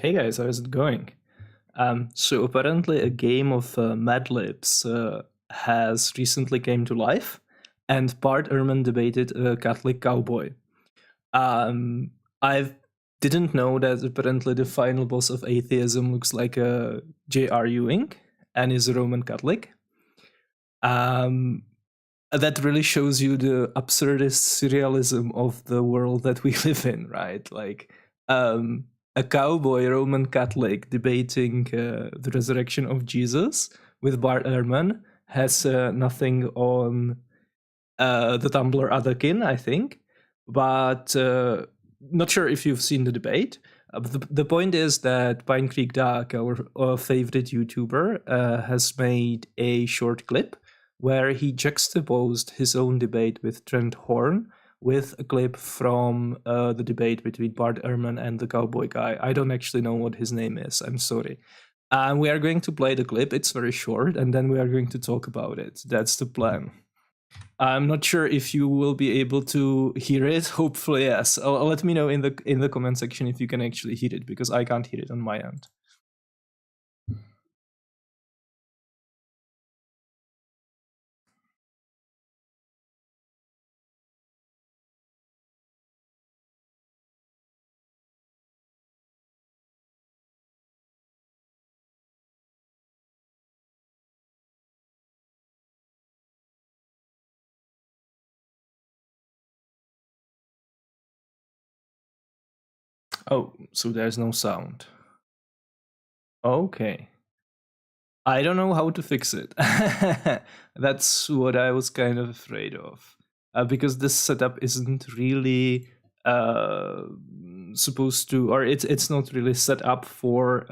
Hey guys, how's it going? So apparently a game of Mad Libs has recently came to life, and Bart Ehrman debated a Catholic cowboy. I didn't know that apparently the final boss of atheism looks like a J.R. Ewing and is a Roman Catholic. That really shows you the absurdist surrealism of the world that we live in, right? Like, a cowboy Roman Catholic debating the resurrection of Jesus with Bart Ehrman has nothing on the Tumblr Akin, I think, but not sure if you've seen the debate. But the point is that Pine Creek Duck, our favorite YouTuber, has made a short clip where he juxtaposed his own debate with Trent Horn with a clip from the debate between Bart Ehrman and the cowboy guy. I don't actually know what his name is. I'm sorry. We are going to play the clip. It's very short, and then we are going to talk about it. That's the plan. I'm not sure if you will be able to hear it. Hopefully, yes. Let me know in the comment section if you can actually hear it, because I can't hear it on my end. Oh, so there's no sound. Okay. I don't know how to fix it. That's what I was kind of afraid of. Because this setup isn't really supposed to, or it's not really set up for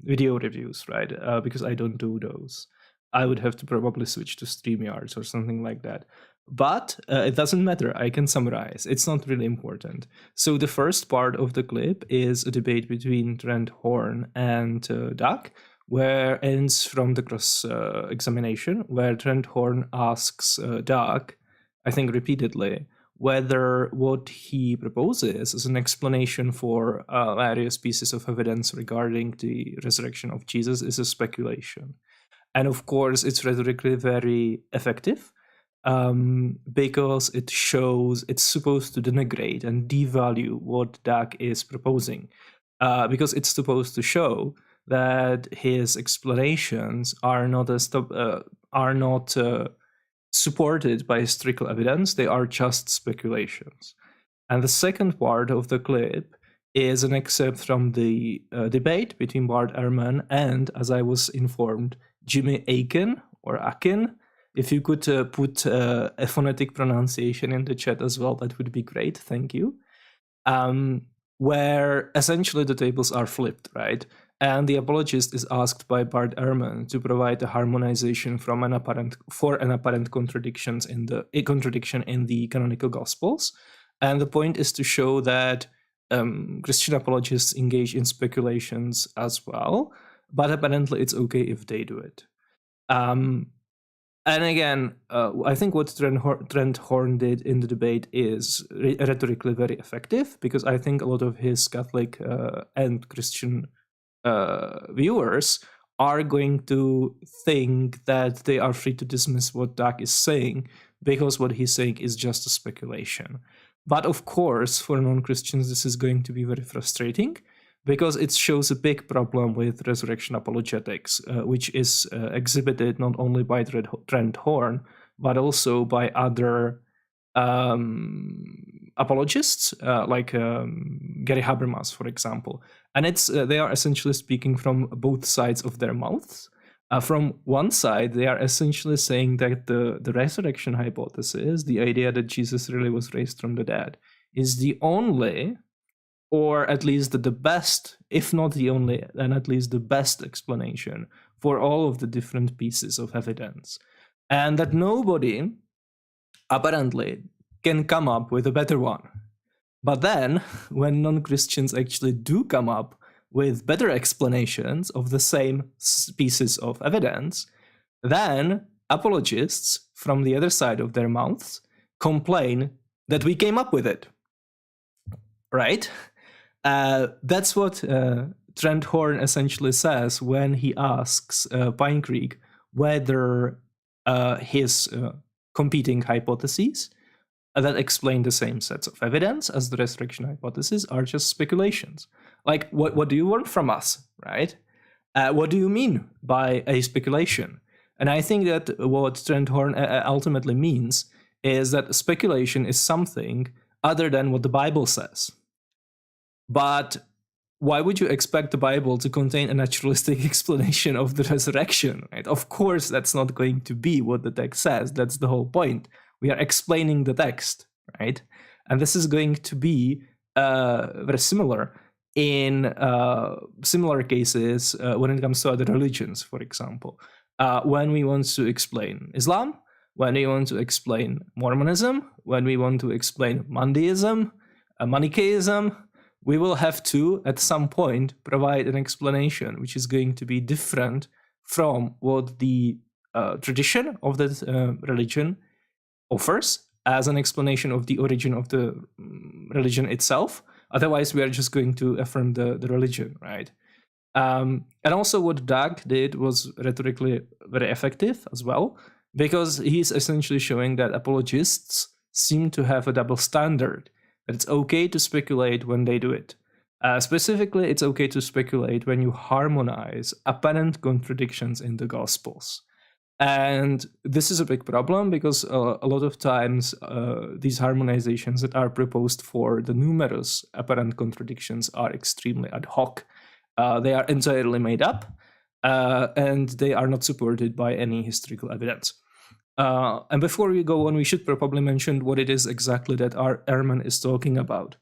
video reviews, right? Because I don't do those. I would have to probably switch to StreamYards or something like that. But it doesn't matter. I can summarize. It's not really important. So the first part of the clip is a debate between Trent Horn and Duck, where ends from the cross examination, where Trent Horn asks Duck, I think repeatedly, whether what he proposes as an explanation for various pieces of evidence regarding the resurrection of Jesus is a speculation. And of course, it's rhetorically very effective because it shows it's supposed to denigrate and devalue what Duck is proposing, because it's supposed to show that his explanations are not supported by historical evidence. They are just speculations. And the second part of the clip is an excerpt from the debate between Bart Ehrman and, as I was informed, Jimmy Akin or Akin. If you could put a phonetic pronunciation in the chat as well, that would be great. Thank you. Where essentially the tables are flipped, right? And the apologist is asked by Bart Ehrman to provide a harmonization for an apparent contradiction in the canonical Gospels. And the point is to show that Christian apologists engage in speculations as well, but apparently it's okay if they do it. And again, I think what Trent Horn did in the debate is rhetorically very effective, because I think a lot of his Catholic and Christian viewers are going to think that they are free to dismiss what Duck is saying, because what he's saying is just a speculation. But of course, for non-Christians, this is going to be very frustrating, because it shows a big problem with resurrection apologetics, which is exhibited not only by Trent Horn, but also by other apologists, like Gary Habermas, for example. And they are essentially speaking from both sides of their mouths. From one side, they are essentially saying that the resurrection hypothesis, the idea that Jesus really was raised from the dead, is the only, or at least the best, if not the only, then at least the best explanation for all of the different pieces of evidence. And that nobody, apparently, can come up with a better one. But then, when non-Christians actually do come up with better explanations of the same pieces of evidence, then apologists from the other side of their mouths complain that we came up with it. Right? That's what Trent Horn essentially says when he asks Pine Creek whether his competing hypotheses that explain the same sets of evidence as the resurrection hypothesis are just speculations. Like, what do you want from us, right? What do you mean by a speculation? And I think that what Trent Horn ultimately means is that speculation is something other than what the Bible says. But why would you expect the Bible to contain a naturalistic explanation of the resurrection? Right? Of course, that's not going to be what the text says. That's the whole point. We are explaining the text, right? And this is going to be very similar in similar cases when it comes to other religions, for example. When we want to explain Islam, when we want to explain Mormonism, when we want to explain Mondaism, Manichaeism, we will have to, at some point, provide an explanation which is going to be different from what the tradition of that religion offers as an explanation of the origin of the religion itself. Otherwise, we are just going to affirm the religion, right? And also what Doug did was rhetorically very effective as well, because he's essentially showing that apologists seem to have a double standard. That it's okay to speculate when they do it. Specifically, it's okay to speculate when you harmonize apparent contradictions in the Gospels. And this is a big problem because a lot of times these harmonizations that are proposed for the numerous apparent contradictions are extremely ad hoc. They are entirely made up, and they are not supported by any historical evidence. And before we go on, we should probably mention what it is exactly that Ehrman is talking about,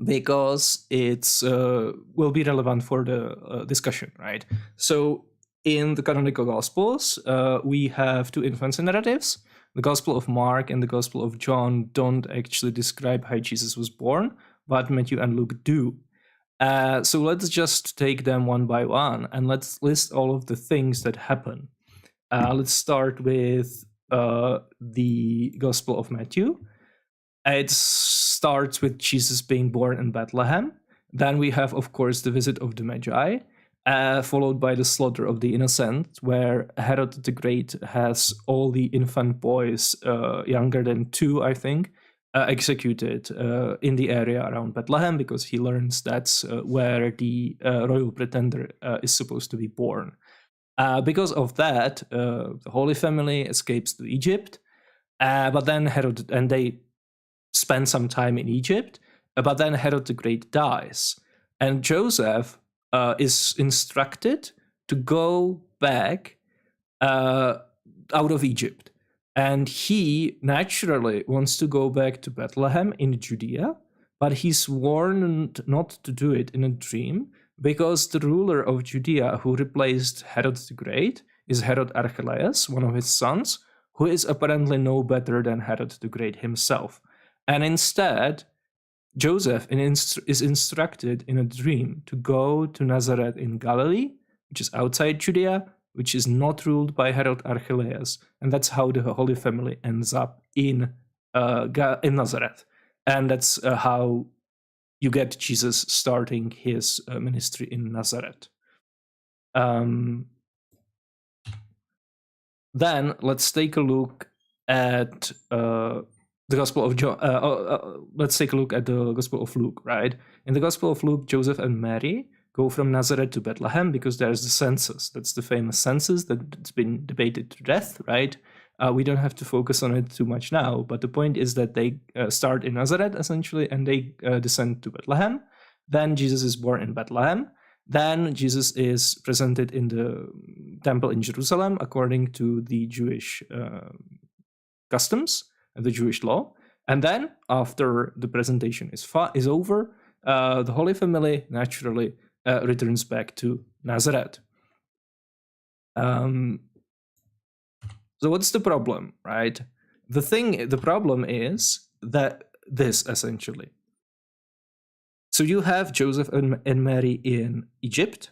because it's will be relevant for the discussion, right? So in the canonical Gospels, we have two infancy narratives. The Gospel of Mark and the Gospel of John don't actually describe how Jesus was born, but Matthew and Luke do. So let's just take them one by one, and let's list all of the things that happen. Let's start with the Gospel of Matthew. It starts with Jesus being born in Bethlehem. Then we have, of course, the visit of the Magi, followed by the slaughter of the innocent, where Herod the Great has all the infant boys younger than 2, I think, executed in the area around Bethlehem, because he learns that's where the royal pretender is supposed to be born. Because of that, the Holy Family escapes to Egypt, but then Herod, and they spend some time in Egypt, but then Herod the Great dies, and Joseph is instructed to go back out of Egypt. And he naturally wants to go back to Bethlehem in Judea, but he's warned not to do it in a dream, because the ruler of Judea who replaced Herod the Great is Herod Archelaus, one of his sons, who is apparently no better than Herod the Great himself. And instead, Joseph is instructed in a dream to go to Nazareth in Galilee, which is outside Judea, which is not ruled by Herod Archelaus, and that's how the Holy Family ends up in Nazareth, and that's how you get Jesus starting his ministry in Nazareth. Then let's take a look at the Gospel of John. Let's take a look at the Gospel of Luke, right? In the Gospel of Luke, Joseph and Mary go from Nazareth to Bethlehem because there's the census. That's the famous census that's been debated to death, right? We don't have to focus on it too much now, but the point is that they start in Nazareth, essentially, and they descend to Bethlehem. Then Jesus is born in Bethlehem. Then Jesus is presented in the temple in Jerusalem according to the Jewish customs, the Jewish law. And then, after the presentation is over, the Holy Family naturally returns back to Nazareth. So what's the problem, right? The problem is that this, essentially. So you have Joseph and Mary in Egypt,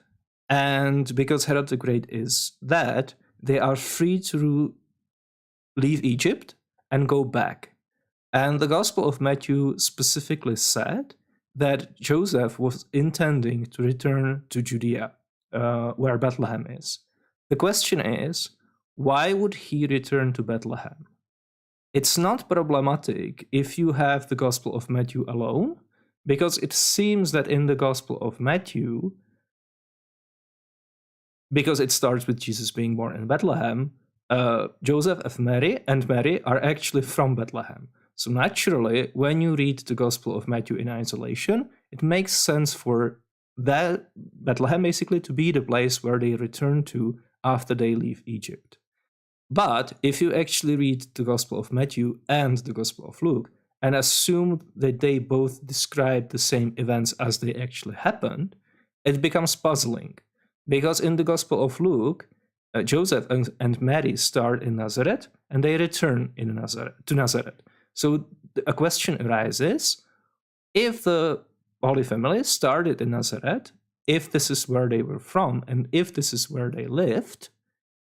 and because Herod the Great is dead, they are free to leave Egypt and go back. And the Gospel of Matthew specifically said that Joseph was intending to return to Judea, where Bethlehem is. The question is, why would he return to Bethlehem? It's not problematic if you have the Gospel of Matthew alone, because it seems that in the Gospel of Matthew, because it starts with Jesus being born in Bethlehem, Joseph and Mary are actually from Bethlehem. So naturally, when you read the Gospel of Matthew in isolation, it makes sense for that Bethlehem basically to be the place where they return to after they leave Egypt. But if you actually read the Gospel of Matthew and the Gospel of Luke and assume that they both describe the same events as they actually happened, it becomes puzzling. Because in the Gospel of Luke, Joseph and Mary start in Nazareth and they return to Nazareth. So a question arises, if the Holy Family started in Nazareth, if this is where they were from and if this is where they lived,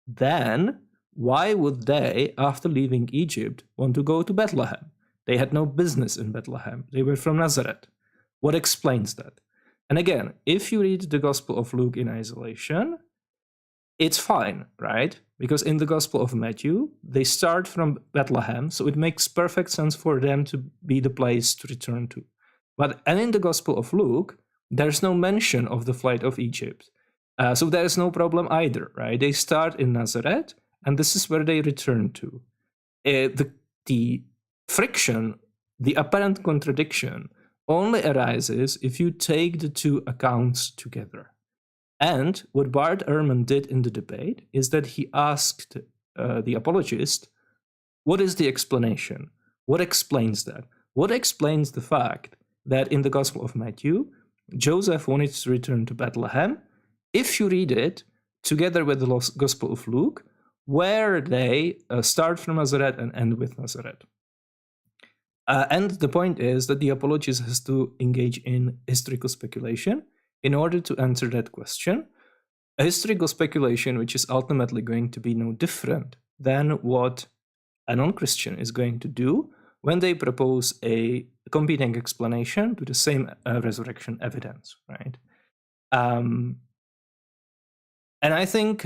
then why would they, after leaving Egypt, want to go to Bethlehem? They had no business in Bethlehem. They were from Nazareth. What explains that? And again, if you read the Gospel of Luke in isolation, it's fine, right? Because in the Gospel of Matthew, they start from Bethlehem, so it makes perfect sense for them to be the place to return to. And in the Gospel of Luke, there's no mention of the flight of Egypt. So there's no problem either, right? They start in Nazareth, and this is where they return to. The friction, the apparent contradiction, only arises if you take the two accounts together. And what Bart Ehrman did in the debate is that he asked the apologist, what is the explanation? What explains that? What explains the fact that in the Gospel of Matthew, Joseph wanted to return to Bethlehem? If you read it together with the Gospel of Luke, where they start from Nazareth and end with Nazareth. And the point is that the apologist has to engage in historical speculation in order to answer that question. A historical speculation which is ultimately going to be no different than what a non-Christian is going to do when they propose a competing explanation to the same resurrection evidence, right? And I think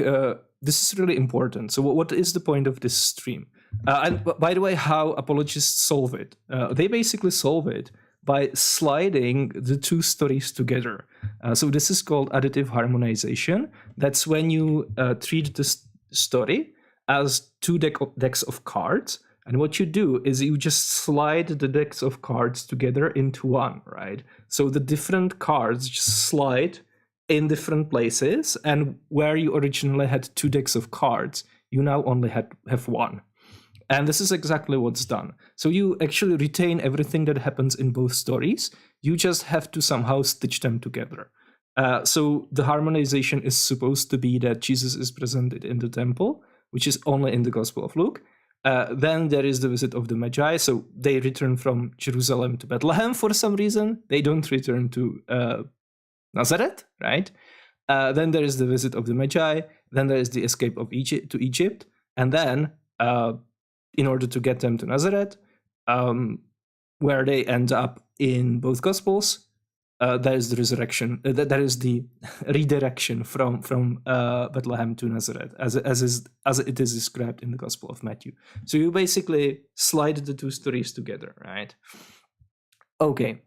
this is really important. So what is the point of this stream? And by the way, how apologists solve it? They basically solve it by sliding the two stories together. So this is called additive harmonization. That's when you treat the story as two decks of cards. And what you do is you just slide the decks of cards together into one, right? So the different cards just slide in different places, and where you originally had two decks of cards, you now only have one. And this is exactly what's done. So you actually retain everything that happens in both stories. You just have to somehow stitch them together. So the harmonization is supposed to be that Jesus is presented in the temple, which is only in the Gospel of Luke. Then there is the visit of the Magi. So they return from Jerusalem to Bethlehem for some reason. They don't return to Nazareth, right? Then there is the visit of the Magi. Then there is the escape of Egypt. And then in order to get them to Nazareth, where they end up in both Gospels, there is the resurrection. There is the redirection from Bethlehem to Nazareth, as it is described in the Gospel of Matthew. So you basically slide the two stories together, right? Okay,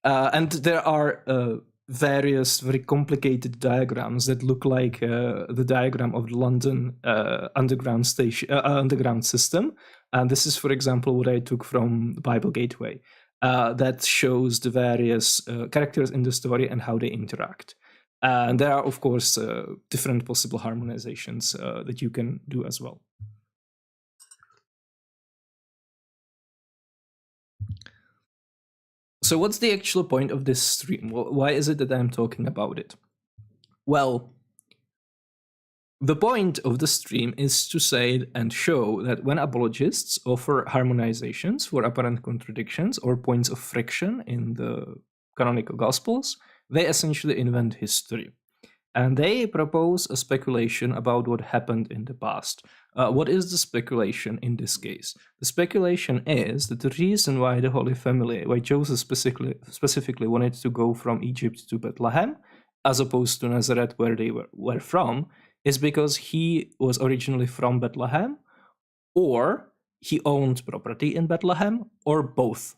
and there are various very complicated diagrams that look like the diagram of the London underground system. And this is, for example, what I took from the Bible Gateway, that shows the various characters in the story and how they interact. And there are, of course, different possible harmonizations that you can do as well. So what's the actual point of this stream? Why is it that I'm talking about it? Well, the point of the stream is to say and show that when apologists offer harmonizations for apparent contradictions or points of friction in the canonical Gospels, they essentially invent history. And they propose a speculation about what happened in the past. What is the speculation in this case? The speculation is that the reason why the Holy Family, why Joseph specifically wanted to go from Egypt to Bethlehem, as opposed to Nazareth where they were from, is because he was originally from Bethlehem, or he owned property in Bethlehem, or both.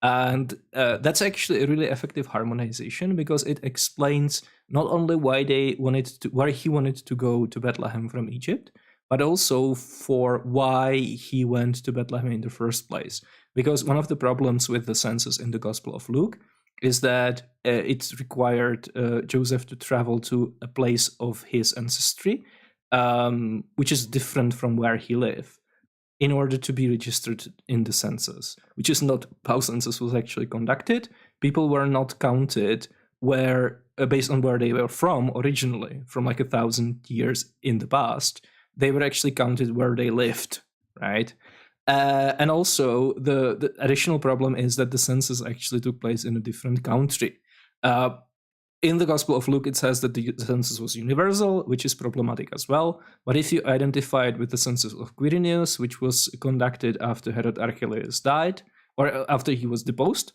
And that's actually a really effective harmonization, because it explains not only why he wanted to go to Bethlehem from Egypt, but also for why he went to Bethlehem in the first place. Because one of the problems with the census in the Gospel of Luke is that it required Joseph to travel to a place of his ancestry, which is different from where he lived, in order to be registered in the census, which is not how census was actually conducted. People were not counted based on where they were from originally, from like 1,000 years in the past. They were actually counted where they lived, right? And also, the additional problem is that the census actually took place in a different country. In the Gospel of Luke, it says that the census was universal, which is problematic as well. But if you identify it with the census of Quirinius, which was conducted after Herod Archelaus died, or after he was deposed,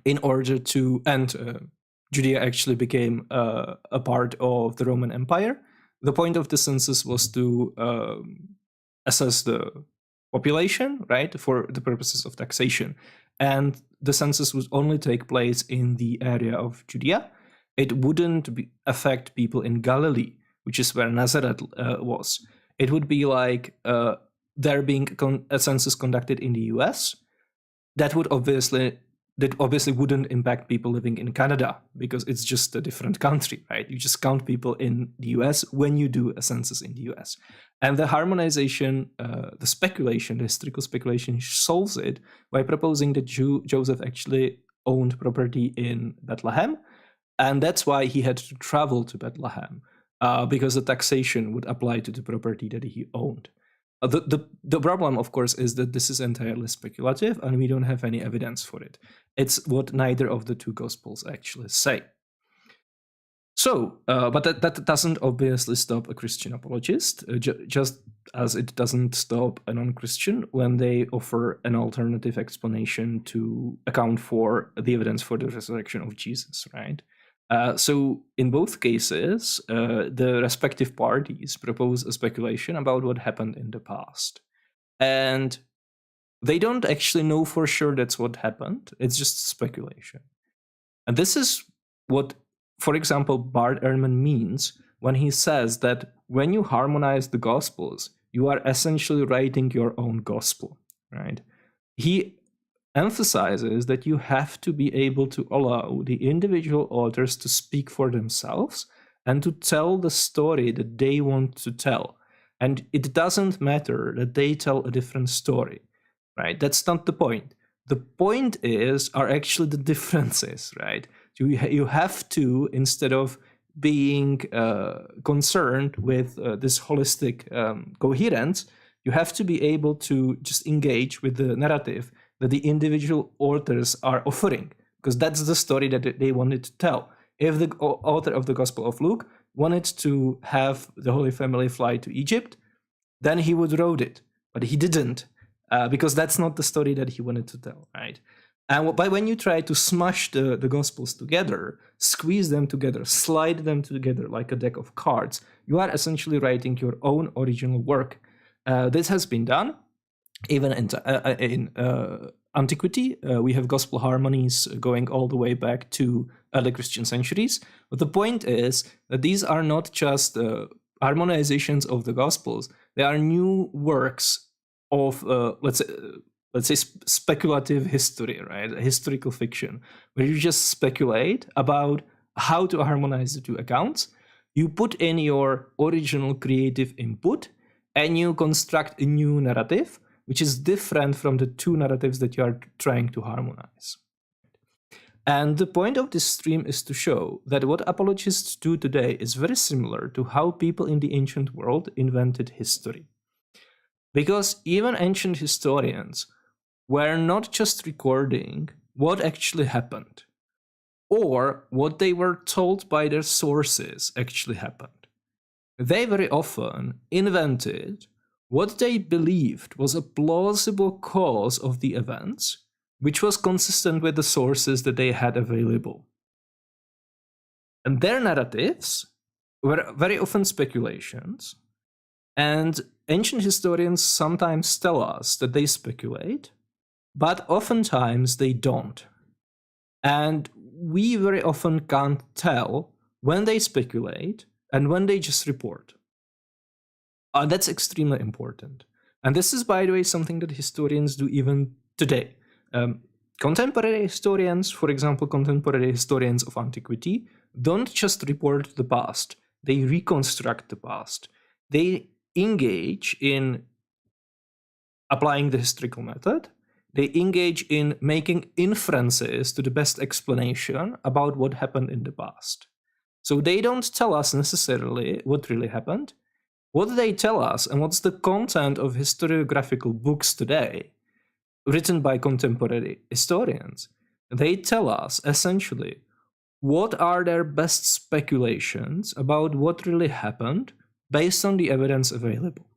in order to, and Judea actually became a part of the Roman Empire, the point of the census was to assess the population, right, for the purposes of taxation. And the census would only take place in the area of Judea. It wouldn't affect people in Galilee, which is where Nazareth was. It would be like there being a census conducted in the US. That obviously wouldn't impact people living in Canada, because it's just a different country, right? You just count people in the US when you do a census in the US. And the harmonization, the historical speculation, solves it by proposing that Joseph actually owned property in Bethlehem. And that's why he had to travel to Bethlehem, because the taxation would apply to the property that he owned. The problem, of course, is that this is entirely speculative, and we don't have any evidence for it. It's what neither of the two Gospels actually say. So, but that doesn't obviously stop a Christian apologist, just as it doesn't stop a non-Christian when they offer an alternative explanation to account for the evidence for the resurrection of Jesus, right? So in both cases, the respective parties propose a speculation about what happened in the past. And they don't actually know for sure that's what happened. It's just speculation. And this is what, for example, Bart Ehrman means when he says that when you harmonize the Gospels, you are essentially writing your own Gospel, right? He emphasizes that you have to be able to allow the individual authors to speak for themselves and to tell the story that they want to tell. And it doesn't matter that they tell a different story, right? That's not the point. The point are actually the differences, right? You have to, instead of being concerned with this holistic coherence, you have to be able to just engage with the narrative that the individual authors are offering, because that's the story that they wanted to tell. If the author of the Gospel of Luke wanted to have the Holy Family fly to Egypt, then he would wrote it, but he didn't, because that's not the story that he wanted to tell, right? And when you try to smash the Gospels together, squeeze them together, slide them together like a deck of cards, you are essentially writing your own original work. This has been done. Even in antiquity, we have gospel harmonies going all the way back to early Christian centuries. But the point is that these are not just harmonizations of the Gospels; they are new works of, let's say, speculative history, right? Historical fiction, where you just speculate about how to harmonize the two accounts. You put in your original creative input, and you construct a new narrative, which is different from the two narratives that you are trying to harmonize. And the point of this stream is to show that what apologists do today is very similar to how people in the ancient world invented history. Because even ancient historians were not just recording what actually happened. or what they were told by their sources actually happened. They very often invented what they believed was a plausible cause of the events, which was consistent with the sources that they had available. And their narratives were very often speculations, and ancient historians sometimes tell us that they speculate, but oftentimes they don't. And we very often can't tell when they speculate and when they just report. That's extremely important. And this is, by the way, something that historians do even today. Contemporary historians, for example, contemporary historians of antiquity, don't just report the past, they reconstruct the past. They engage in applying the historical method. They engage in making inferences to the best explanation about what happened in the past. So they don't tell us necessarily what really happened. What they tell us and what's the content of historiographical books today, written by contemporary historians, they tell us essentially what are their best speculations about what really happened based on the evidence available.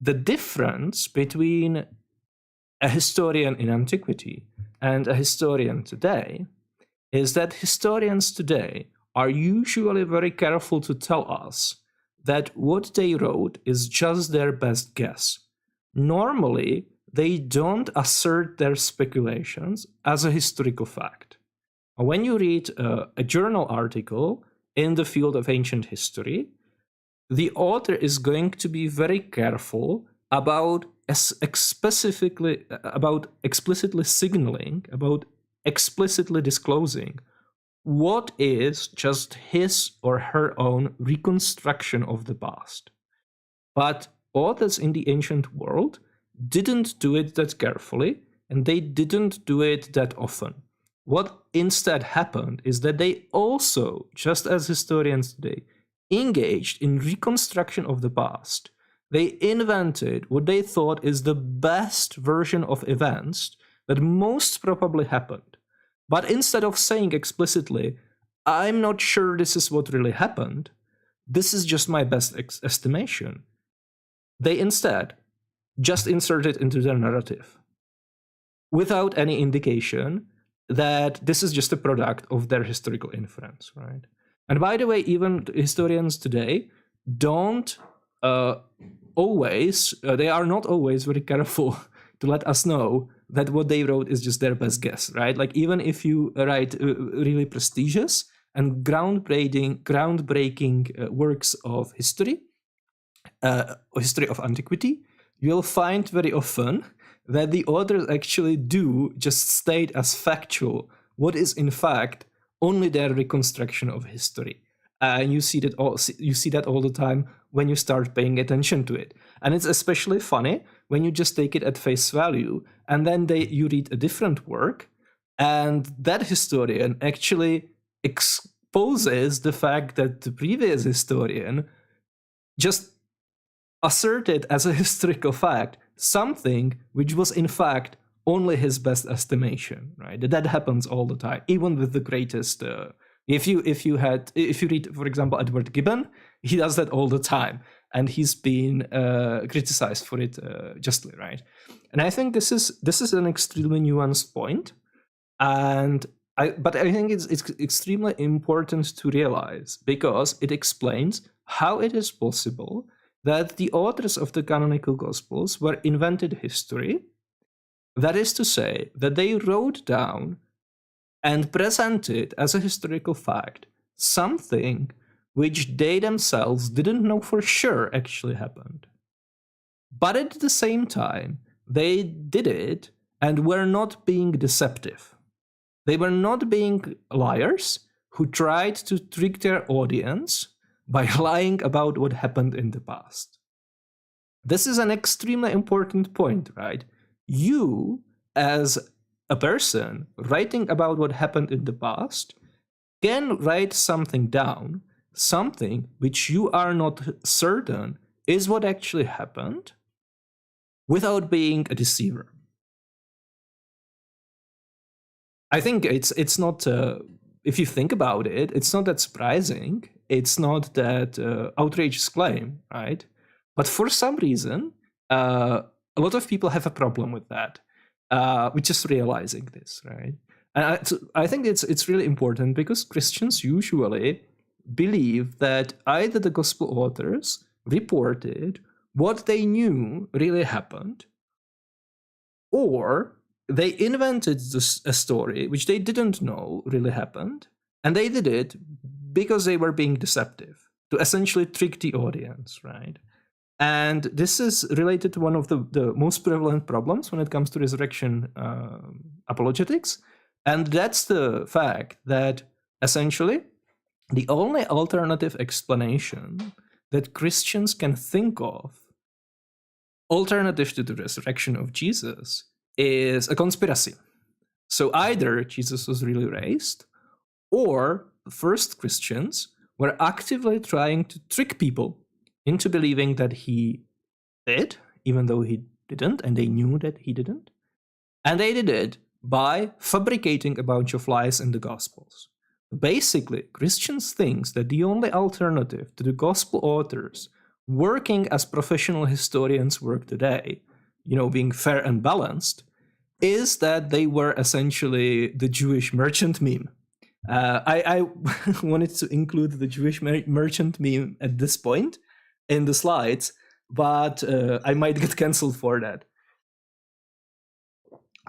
The difference between a historian in antiquity and a historian today is that historians today are usually very careful to tell us that what they wrote is just their best guess. Normally, they don't assert their speculations as a historical fact. When you read a journal article in the field of ancient history, the author is going to be very careful about explicitly signaling, about explicitly disclosing what is just his or her own reconstruction of the past. But authors in the ancient world didn't do it that carefully, and they didn't do it that often. What instead happened is that they also, just as historians today, engaged in reconstruction of the past. They invented what they thought is the best version of events that most probably happened. But instead of saying explicitly, I'm not sure this is what really happened, this is just my best estimation, they instead just insert it into their narrative without any indication that this is just a product of their historical inference, right? And by the way, even historians today don't they are not always very careful to let us know that what they wrote is just their best guess, right? Like even if you write really prestigious and groundbreaking works of history of antiquity, you'll find very often that the authors actually do just state as factual what is in fact only their reconstruction of history. And you see that all the time when you start paying attention to it. And it's especially funny when you just take it at face value and then you read a different work and that historian actually exposes the fact that the previous historian just asserted as a historical fact something which was in fact only his best estimation, right? That happens all the time, even with the greatest. If you read, for example, Edward Gibbon, he does that all the time, and he's been criticized for it justly, right? And I think this is an extremely nuanced point, but I think it's extremely important to realize because it explains how it is possible that the authors of the canonical Gospels were invented history. That is to say, that they wrote down and presented as a historical fact something which they themselves didn't know for sure actually happened. But at the same time, they did it and were not being deceptive. They were not being liars who tried to trick their audience by lying about what happened in the past. This is an extremely important point, right? You, as a person writing about what happened in the past, can write something down, something which you are not certain is what actually happened, without being a deceiver. I think it's not. If you think about it, it's not that surprising. It's not that outrageous claim, right? But for some reason, a lot of people have a problem with that. With just realizing this, right? And I think it's really important because Christians usually believe that either the gospel authors reported what they knew really happened, or they invented a story which they didn't know really happened, and they did it because they were being deceptive to essentially trick the audience, right? And this is related to one of the most prevalent problems when it comes to resurrection apologetics, and that's the fact that essentially the only alternative explanation that Christians can think of, alternative to the resurrection of Jesus, is a conspiracy. So either Jesus was really raised, or the first Christians were actively trying to trick people into believing that he did, even though he didn't, and they knew that he didn't. And they did it by fabricating a bunch of lies in the Gospels. Basically, Christians think that the only alternative to the Gospel authors working as professional historians work today, being fair and balanced, is that they were essentially the Jewish merchant meme. I wanted to include the Jewish merchant meme at this point in the slides, but I might get canceled for that.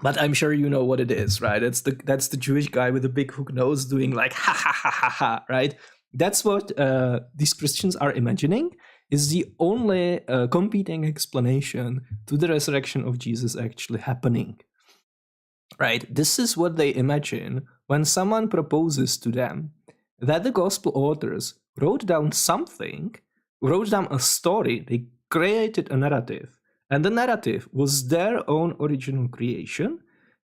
But I'm sure you know what it is, right? That's the Jewish guy with the big hook nose doing like ha ha ha ha ha, right? That's what these Christians are imagining is the only competing explanation to the resurrection of Jesus actually happening, right? This is what they imagine when someone proposes to them that the gospel authors wrote down a story, they created a narrative, and the narrative was their own original creation.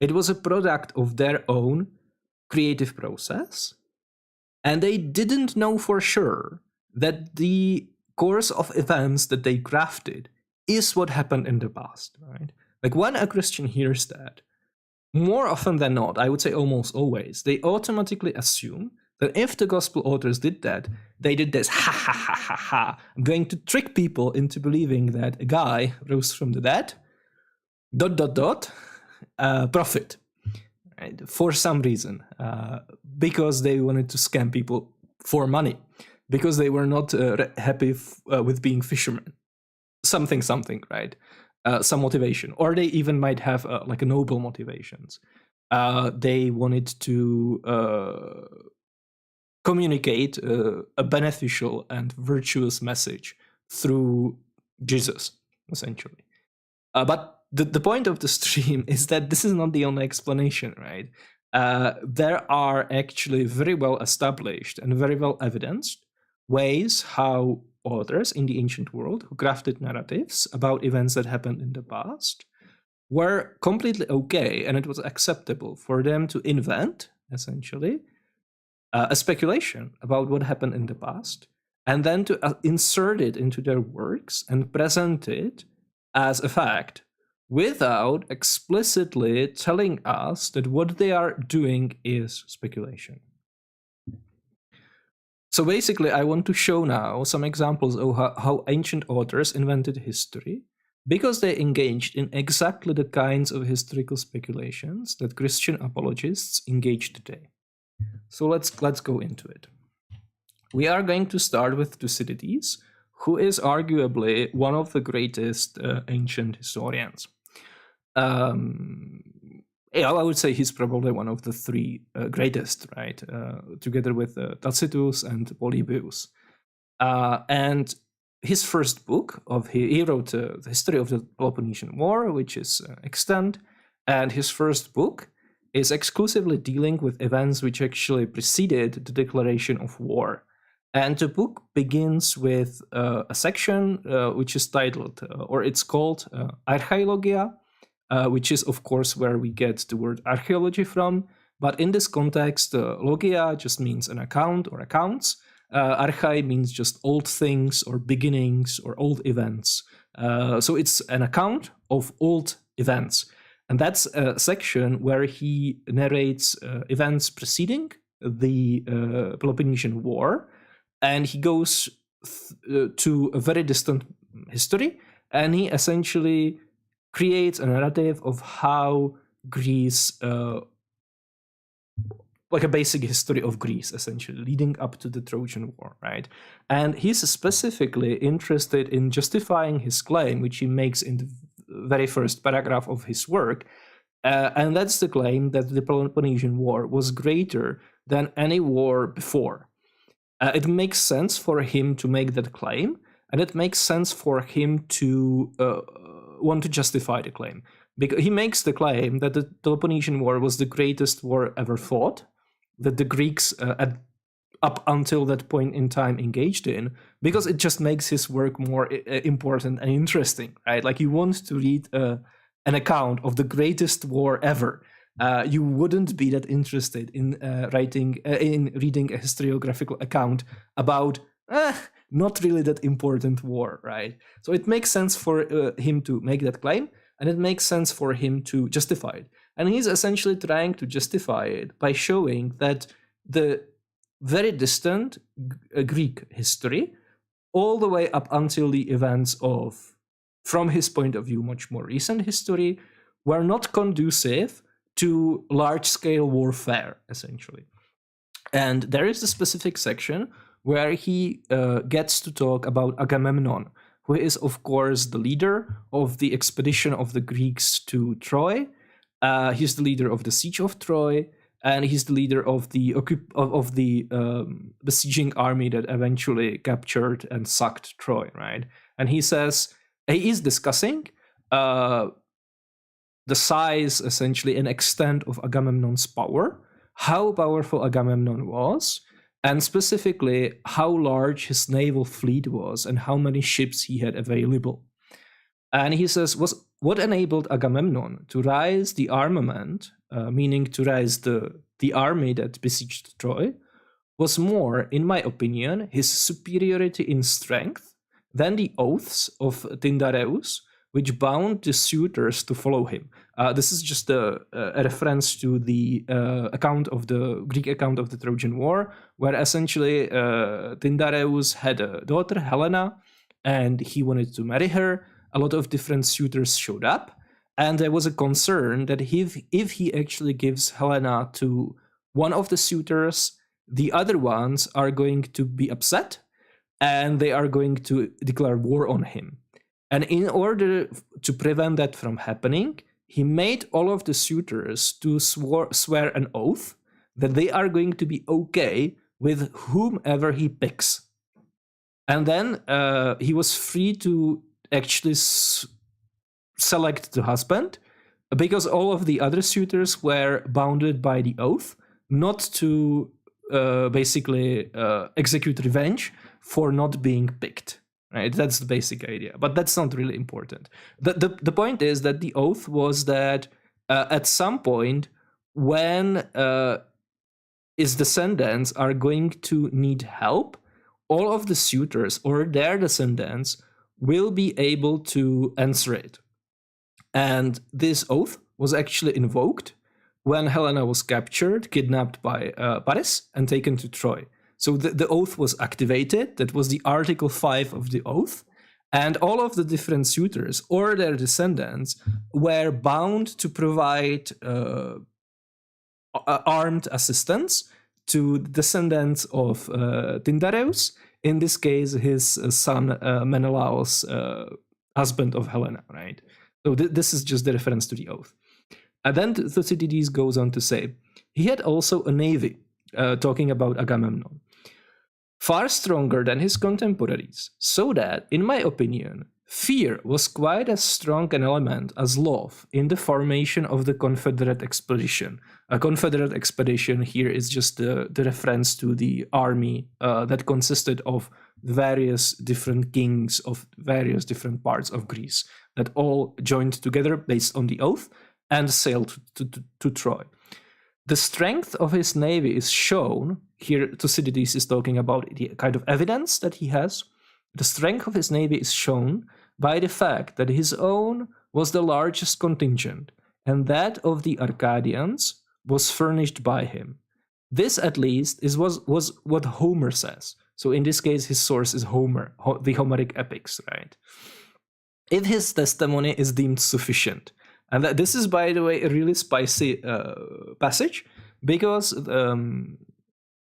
It was a product of their own creative process, and they didn't know for sure that the course of events that they crafted is what happened in the past, right? Like when a Christian hears that, more often than not, I would say almost always, they automatically assume that if the gospel authors did that, they did this, ha ha ha ha ha. I'm going to trick people into believing that a guy rose from the dead, ... profit, right? For some reason, because they wanted to scam people for money, because they were not happy with being fishermen, something, right? Some motivation, or they even might have like a noble motivations. They wanted to communicate a beneficial and virtuous message through Jesus, essentially. But the point of the stream is that this is not the only explanation, right? There are actually very well established and very well evidenced ways how authors in the ancient world who crafted narratives about events that happened in the past were completely okay, and it was acceptable for them to invent, essentially, a speculation about what happened in the past, and then to insert it into their works and present it as a fact without explicitly telling us that what they are doing is speculation. So basically, I want to show now some examples of how ancient authors invented history, because they engaged in exactly the kinds of historical speculations that Christian apologists engage today. So let's go into it. We are going to start with Thucydides, who is arguably one of the greatest ancient historians. I would say he's probably one of the three greatest, right? Together with Tacitus and Polybius. And his first book he wrote the history of the Peloponnesian War, which is extant, and his first book is exclusively dealing with events which actually preceded the declaration of war. And the book begins with a section which is titled, or it's called Archaeologia, which is, of course, where we get the word archaeology from. But in this context, logia just means an account or accounts. Archai means just old things or beginnings or old events. So it's an account of old events. And that's a section where he narrates events preceding the Peloponnesian War, and he goes to a very distant history, and he essentially creates a narrative of how Greece, like a basic history of Greece, essentially, leading up to the Trojan War, right? And he's specifically interested in justifying his claim, which he makes in the very first paragraph of his work, and that's the claim that the Peloponnesian War was greater than any war before. It makes sense for him to make that claim, and it makes sense for him to want to justify the claim. Because he makes the claim that the Peloponnesian War was the greatest war ever fought, that the Greeks up until that point in time engaged in, because it just makes his work more important and interesting, right? Like, you want to read an account of the greatest war ever. You wouldn't be that interested in reading a historiographical account about not really that important war, right? So it makes sense for him to make that claim, and it makes sense for him to justify it. And he's essentially trying to justify it by showing that the very distant Greek history, all the way up until the events of, from his point of view, much more recent history, were not conducive to large-scale warfare, essentially. And there is a specific section where he gets to talk about Agamemnon, who is, of course, the leader of the expedition of the Greeks to Troy. He's the leader of the siege of Troy, and he's the leader of the besieging army that eventually captured and sacked Troy, right? And he says he is discussing the size, essentially, and extent of Agamemnon's power, how powerful Agamemnon was, and specifically how large his naval fleet was and how many ships he had available. And he says, what enabled Agamemnon to raise the armament, meaning to raise the army that besieged Troy, was more, in my opinion, his superiority in strength than the oaths of Tyndareus, which bound the suitors to follow him. This is just a reference to the Greek account of the Trojan War, where essentially Tyndareus had a daughter, Helena, and he wanted to marry her. A lot of different suitors showed up, and there was a concern that if he actually gives Helena to one of the suitors, the other ones are going to be upset, and they are going to declare war on him. And in order to prevent that from happening, he made all of the suitors to swear an oath that they are going to be okay with whomever he picks. And then he was free to actually select the husband, because all of the other suitors were bounded by the oath not to basically execute revenge for not being picked. Right, that's the basic idea, but that's not really important. The point is that the oath was that at some point, when his descendants are going to need help, all of the suitors or their descendants will be able to answer it. And this oath was actually invoked when Helena was captured, kidnapped by Paris, and taken to Troy. So the oath was activated. That was the Article 5 of the oath. And all of the different suitors or their descendants were bound to provide armed assistance to descendants of Tyndareus, in this case, his son Menelaus, husband of Helena, right? So this is just the reference to the oath. And then Thucydides goes on to say, he had also a navy, talking about Agamemnon, far stronger than his contemporaries, so that, in my opinion, fear was quite as strong an element as love in the formation of the Confederate expedition. A Confederate expedition here is just the reference to the army that consisted of various different kings of various different parts of Greece that all joined together based on the oath and sailed to Troy. The strength of his navy is shown, here Thucydides is talking about the kind of evidence that he has. The strength of his navy is shown by the fact that his own was the largest contingent, and that of the Arcadians was furnished by him. This, at least, was what Homer says. So in this case, his source is Homer, the Homeric epics, right? If his testimony is deemed sufficient, and this is, by the way, a really spicy passage, because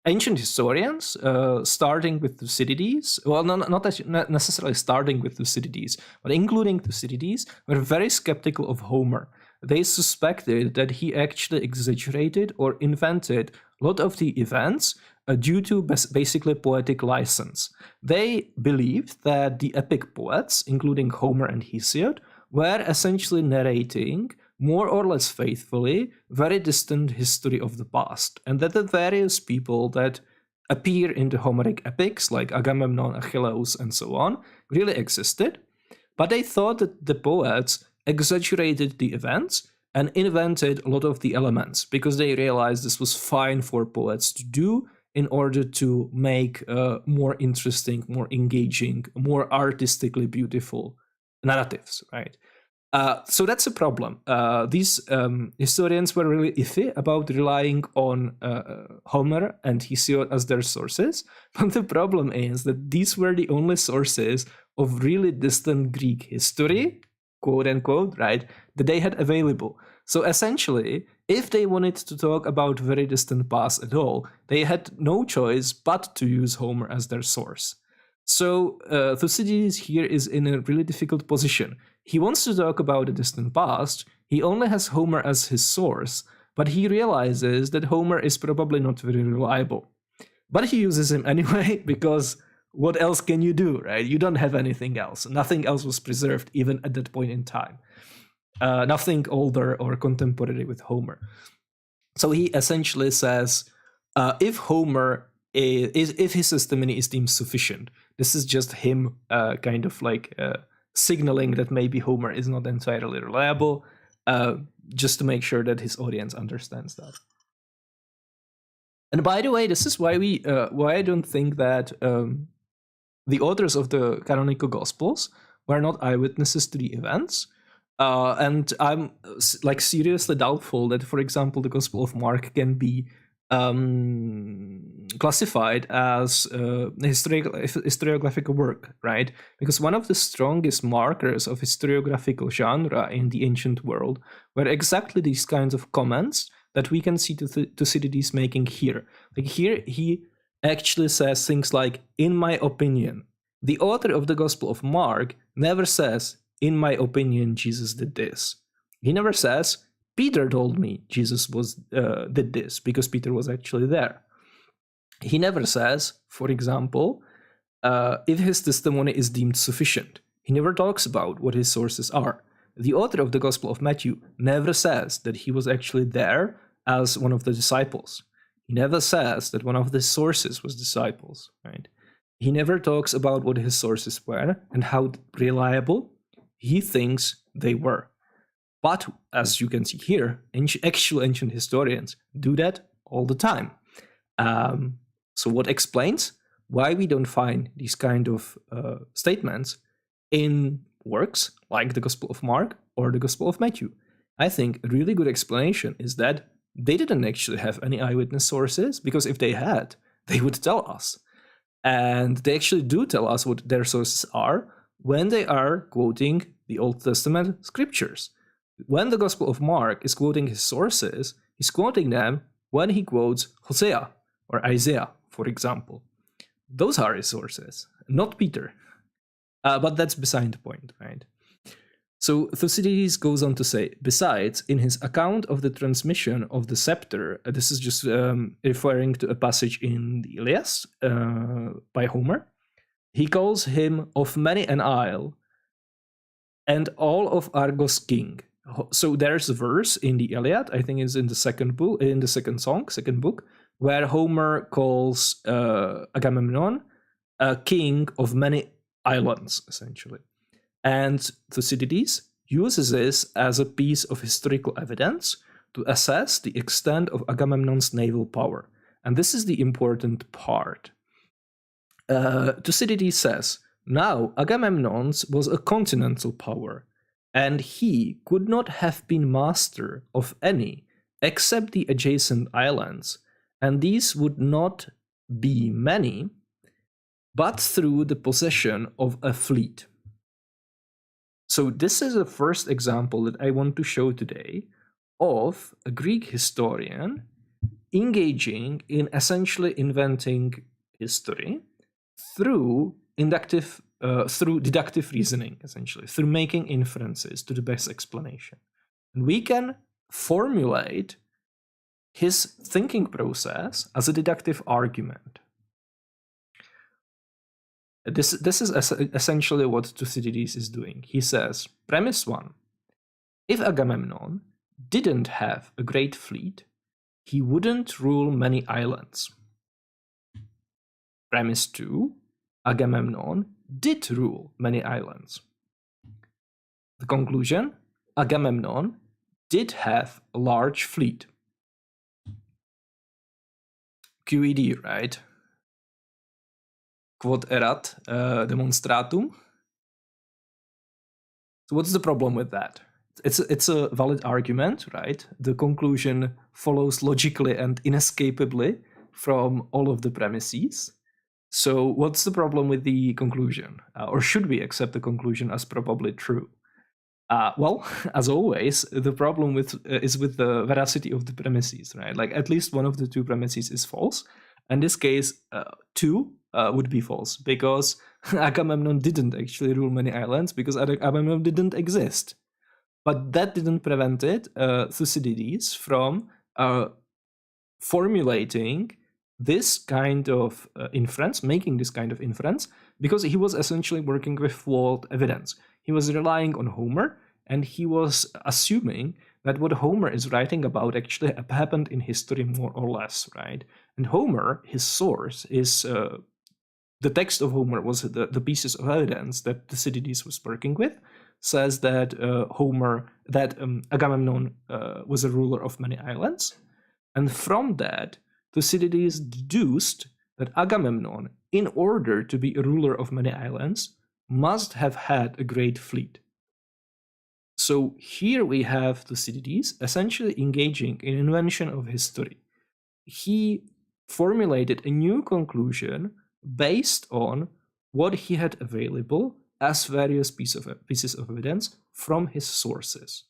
ancient historians, starting with Thucydides, well, not necessarily starting with Thucydides, but including Thucydides, were very skeptical of Homer. They suspected that he actually exaggerated or invented a lot of the events due to basically poetic license. They believed that the epic poets, including Homer and Hesiod, were essentially narrating more or less faithfully very distant history of the past, and that the various people that appear in the Homeric epics, like Agamemnon, Achilles, and so on, really existed, but they thought that the poets exaggerated the events and invented a lot of the elements, because they realized this was fine for poets to do in order to make more interesting, more engaging, more artistically beautiful narratives, right? So that's a problem. These historians were really iffy about relying on Homer and Hesiod as their sources, but the problem is that these were the only sources of really distant Greek history, quote unquote, right, that they had available. So essentially, if they wanted to talk about very distant past at all, they had no choice but to use Homer as their source. So Thucydides here is in a really difficult position. He wants to talk about the distant past, he only has Homer as his source, but he realizes that Homer is probably not very reliable. But he uses him anyway, because what else can you do, right? You don't have anything else. Nothing else was preserved even at that point in time. Nothing older or contemporary with Homer. So he essentially says, if Homer if his testimony is deemed sufficient, this is just him kind of like signaling that maybe Homer is not entirely reliable, just to make sure that his audience understands that. And by the way, this is why why I don't think that the authors of the canonical Gospels were not eyewitnesses to the events. And I'm like seriously doubtful that, for example, the Gospel of Mark can be classified as a historiographical work, right? Because one of the strongest markers of historiographical genre in the ancient world were exactly these kinds of comments that we can see Thucydides making here. Like here, he actually says things like, in my opinion. The author of the Gospel of Mark never says, in my opinion, Jesus did this. He never says, Peter told me Jesus did this, because Peter was actually there. He never says, for example, if his testimony is deemed sufficient. He never talks about what his sources are. The author of the Gospel of Matthew never says that he was actually there as one of the disciples. He never says that one of the sources was disciples, right? He never talks about what his sources were and how reliable he thinks they were. But as you can see here, actual ancient historians do that all the time. So what explains why we don't find these kind of statements in works like the Gospel of Mark or the Gospel of Matthew? I think a really good explanation is that they didn't actually have any eyewitness sources, because if they had, they would tell us. And they actually do tell us what their sources are when they are quoting the Old Testament scriptures. When the Gospel of Mark is quoting his sources, he's quoting them when he quotes Hosea or Isaiah, for example. Those are his sources, not Peter. But that's beside the point, right? So Thucydides goes on to say, besides, in his account of the transmission of the scepter, this is just referring to a passage in the Iliad by Homer, he calls him of many an isle and all of Argos king. So there's a verse in the Iliad, I think it's in the second book, second book, where Homer calls Agamemnon a king of many islands, essentially. And Thucydides uses this as a piece of historical evidence to assess the extent of Agamemnon's naval power. And this is the important part. Thucydides says, now Agamemnon's was a continental power, and he could not have been master of any except the adjacent islands, and these would not be many, but through the possession of a fleet. So this is the first example that I want to show today of a Greek historian engaging in essentially inventing history through deductive reasoning, essentially, through making inferences to the best explanation. And we can formulate his thinking process as a deductive argument. This is essentially what Thucydides is doing. He says, premise 1, if Agamemnon didn't have a great fleet, he wouldn't rule many islands. Premise 2, Agamemnon did rule many islands. The conclusion, Agamemnon did have a large fleet. QED, right? Quod erat demonstratum. So what's the problem with that? It's a valid argument, right? The conclusion follows logically and inescapably from all of the premises. So what's the problem with the conclusion? Or should we accept the conclusion as probably true? Well, as always, the problem is with the veracity of the premises, right? Like at least one of the two premises is false. In this case, 2 would be false, because Agamemnon didn't actually rule many islands, because Agamemnon didn't exist. But that didn't prevent Thucydides from formulating this kind of inference, making this kind of inference, because he was essentially working with flawed evidence. He was relying on Homer, and he was assuming that what Homer is writing about actually happened in history more or less, right? And Homer, his source, is the text of Homer was the pieces of evidence that Thucydides was working with, says that Agamemnon was a ruler of many islands. And from that, Thucydides deduced that Agamemnon, in order to be a ruler of many islands, must have had a great fleet. So here we have Thucydides essentially engaging in invention of history. He formulated a new conclusion based on what he had available as various pieces of evidence from his sources.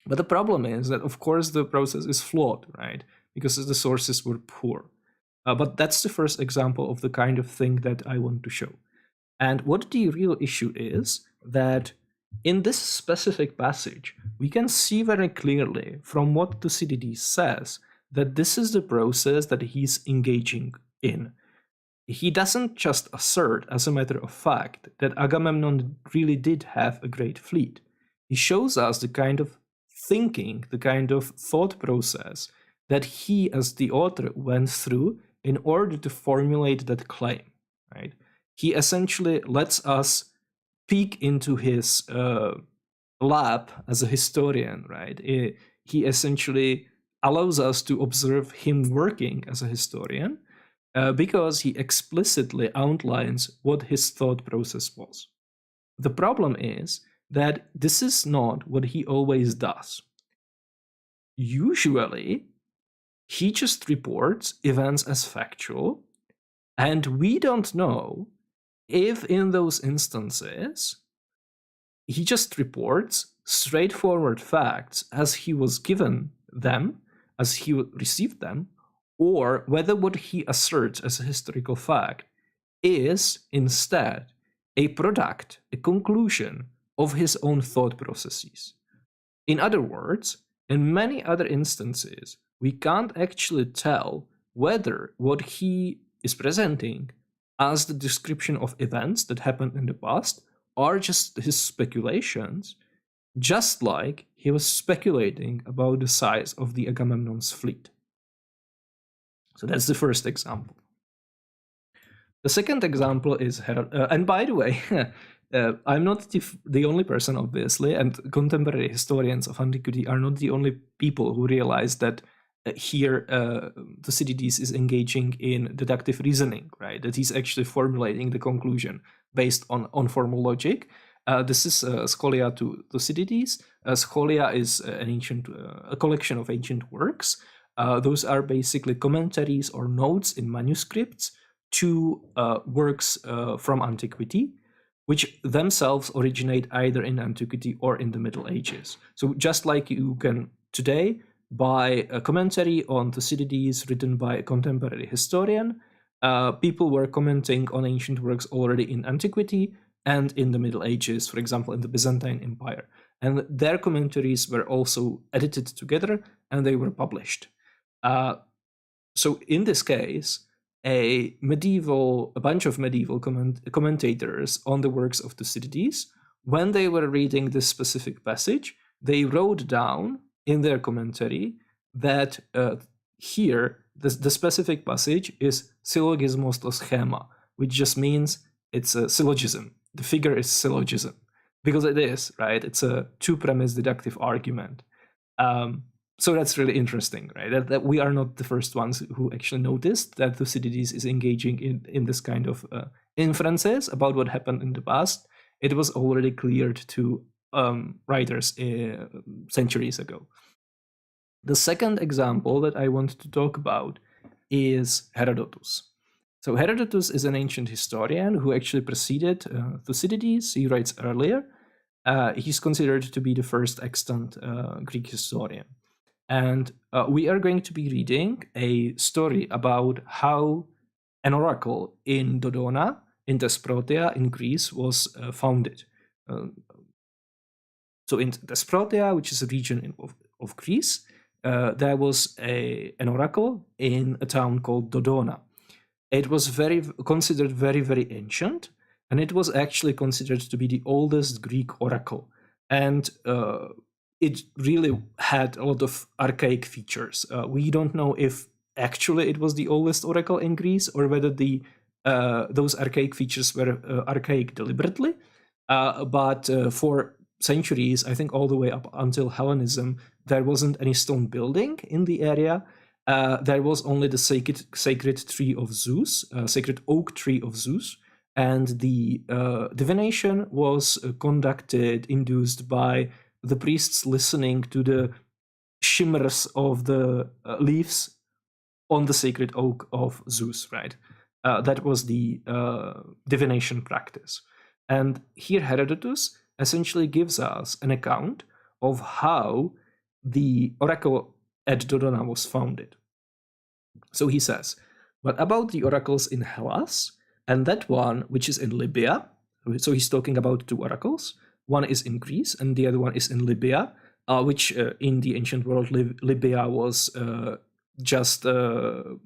But the problem is that, of course, the process is flawed, right? Because the sources were poor. But that's the first example of the kind of thing that I want to show. And what the real issue is that in this specific passage, we can see very clearly from what Thucydides says that this is the process that he's engaging in. He doesn't just assert, as a matter of fact, that Agamemnon really did have a great fleet. He shows us the kind of thinking, the kind of thought process that he, as the author, went through in order to formulate that claim, right? He essentially lets us peek into his lab as a historian, right? He essentially allows us to observe him working as a historian because he explicitly outlines what his thought process was. The problem is that this is not what he always does. Usually, he just reports events as factual, and we don't know if in those instances he just reports straightforward facts as he was given them, as he received them, or whether what he asserts as a historical fact is instead a product, a conclusion of his own thought processes. In other words, in many other instances, we can't actually tell whether what he is presenting as the description of events that happened in the past are just his speculations, just like he was speculating about the size of the Agamemnon's fleet. So that's the first example. The second example is Herodotus. And by the way, I'm not the only person, obviously, and contemporary historians of antiquity are not the only people who realize that here Thucydides is engaging in deductive reasoning, right? That he's actually formulating the conclusion based on formal logic. This is Scholia to Thucydides. Scholia is a collection of ancient works. Those are basically commentaries or notes in manuscripts to works from antiquity, which themselves originate either in antiquity or in the Middle Ages. So just like you can today buy a commentary on Thucydides written by a contemporary historian, people were commenting on ancient works already in antiquity and in the Middle Ages, for example, in the Byzantine Empire. And their commentaries were also edited together and they were published. So in this case, a bunch of medieval commentators on the works of Thucydides, when they were reading this specific passage, they wrote down in their commentary that here the specific passage is syllogismos to schema, which just means it's a syllogism. The figure is syllogism because it is, right? It's a two-premise deductive argument. So that's really interesting, right? That we are not the first ones who actually noticed that Thucydides is engaging in this kind of inferences about what happened in the past. It was already cleared to writers centuries ago. The second example that I want to talk about is Herodotus. So Herodotus is an ancient historian who actually preceded Thucydides. He writes earlier. He's considered to be the first extant Greek historian. And we are going to be reading a story about how an oracle in Dodona, in Thesprotia, in Greece, was founded. So in Thesprotia, which is a region of Greece, there was an oracle in a town called Dodona. It was considered very, very ancient, and it was actually considered to be the oldest Greek oracle. And it really had a lot of archaic features. We don't know if actually it was the oldest oracle in Greece or whether those archaic features were archaic deliberately. But for centuries, I think all the way up until Hellenism, there wasn't any stone building in the area. There was only the sacred tree of Zeus, sacred oak tree of Zeus, and the divination was induced by the priests listening to the shimmers of the leaves on the sacred oak of Zeus, right? That was the divination practice. And here Herodotus essentially gives us an account of how the oracle at Dodona was founded. So he says, but about the oracles in Hellas, and that one which is in Libya, so he's talking about two oracles. One is in Greece and the other one is in Libya, which in the ancient world, Libya was just the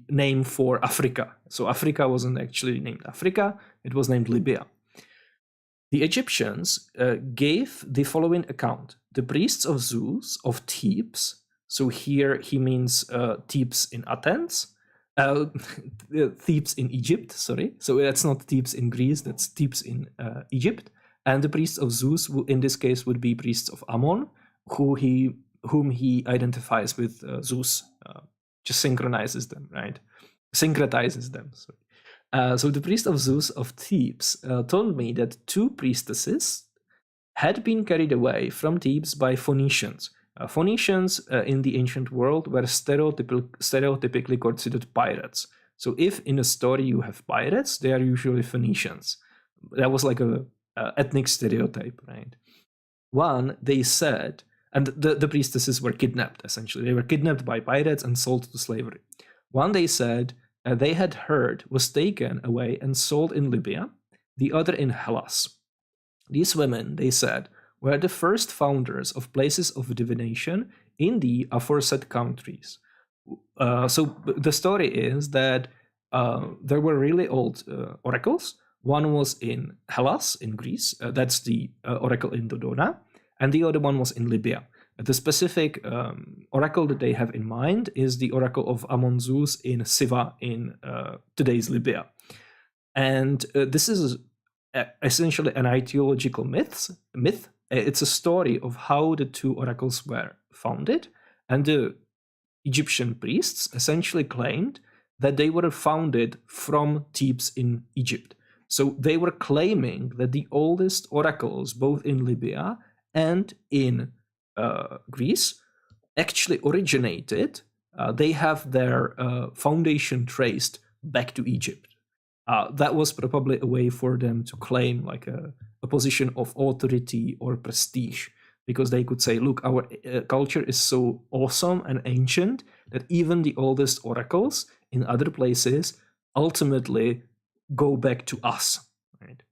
name for Africa. So Africa wasn't actually named Africa, it was named Libya. The Egyptians gave the following account. The priests of Zeus of Thebes, so here he means Thebes in Athens, Thebes in Egypt, sorry. So that's not Thebes in Greece, that's Thebes in Egypt. And the priests of Zeus, in this case, would be priests of Ammon, whom he identifies with Zeus, just synchronizes them, right? Syncretizes them, sorry. So the priest of Zeus of Thebes told me that two priestesses had been carried away from Thebes by Phoenicians. Phoenicians in the ancient world were stereotypically considered pirates. So if in a story you have pirates, they are usually Phoenicians. That was like a ethnic stereotype, right? One, they said, and the priestesses were kidnapped, essentially. They were kidnapped by pirates and sold to slavery. One, they said, they had heard was taken away and sold in Libya, the other in Hellas. These women, they said, were the first founders of places of divination in the aforesaid countries. So the story is that there were really old oracles. One was in Hellas, in Greece. That's the oracle in Dodona. And the other one was in Libya. The specific oracle that they have in mind is the oracle of Ammon Zeus in Siva in today's Libya. And this is essentially an ideological myth. It's a story of how the two oracles were founded, and the Egyptian priests essentially claimed that they were founded from Thebes in Egypt. So they were claiming that the oldest oracles, both in Libya and in Greece, actually originated. They have their foundation traced back to Egypt. That was probably a way for them to claim like a position of authority or prestige, because they could say, look, our culture is so awesome and ancient that even the oldest oracles in other places ultimately go back to us. Right?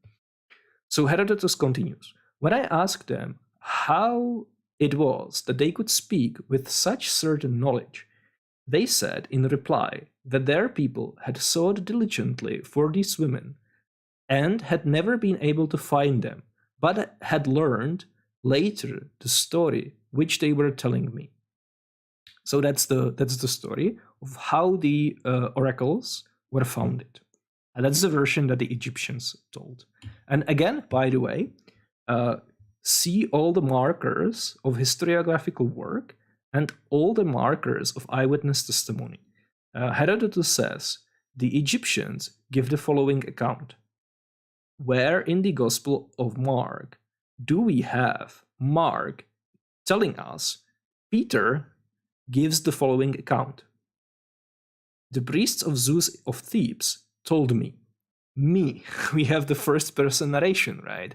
So Herodotus continues. When I asked them how it was that they could speak with such certain knowledge, they said in reply that their people had sought diligently for these women and had never been able to find them, but had learned later the story which they were telling me. So that's the story of how the oracles were founded. And that's the version that the Egyptians told. And again, by the way, see all the markers of historiographical work and all the markers of eyewitness testimony. Herodotus says, the Egyptians give the following account. Where in the Gospel of Mark do we have Mark telling us Peter gives the following account? The priests of Zeus of Thebes told me. We have the first person narration, right?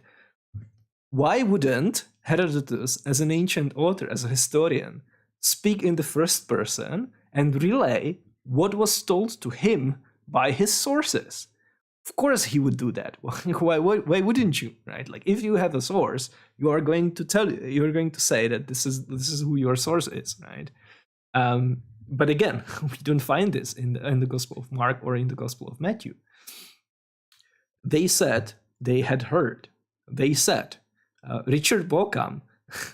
Why wouldn't Herodotus, as an ancient author, as a historian, speak in the first person and relay what was told to him by his sources? Of course he would do that. Why wouldn't you, right? Like, if you have a source, you're going to say that this is who your source is, right? But again, we don't find this in the Gospel of Mark or in the Gospel of Matthew. They said they had heard. They said, Richard Bauckham,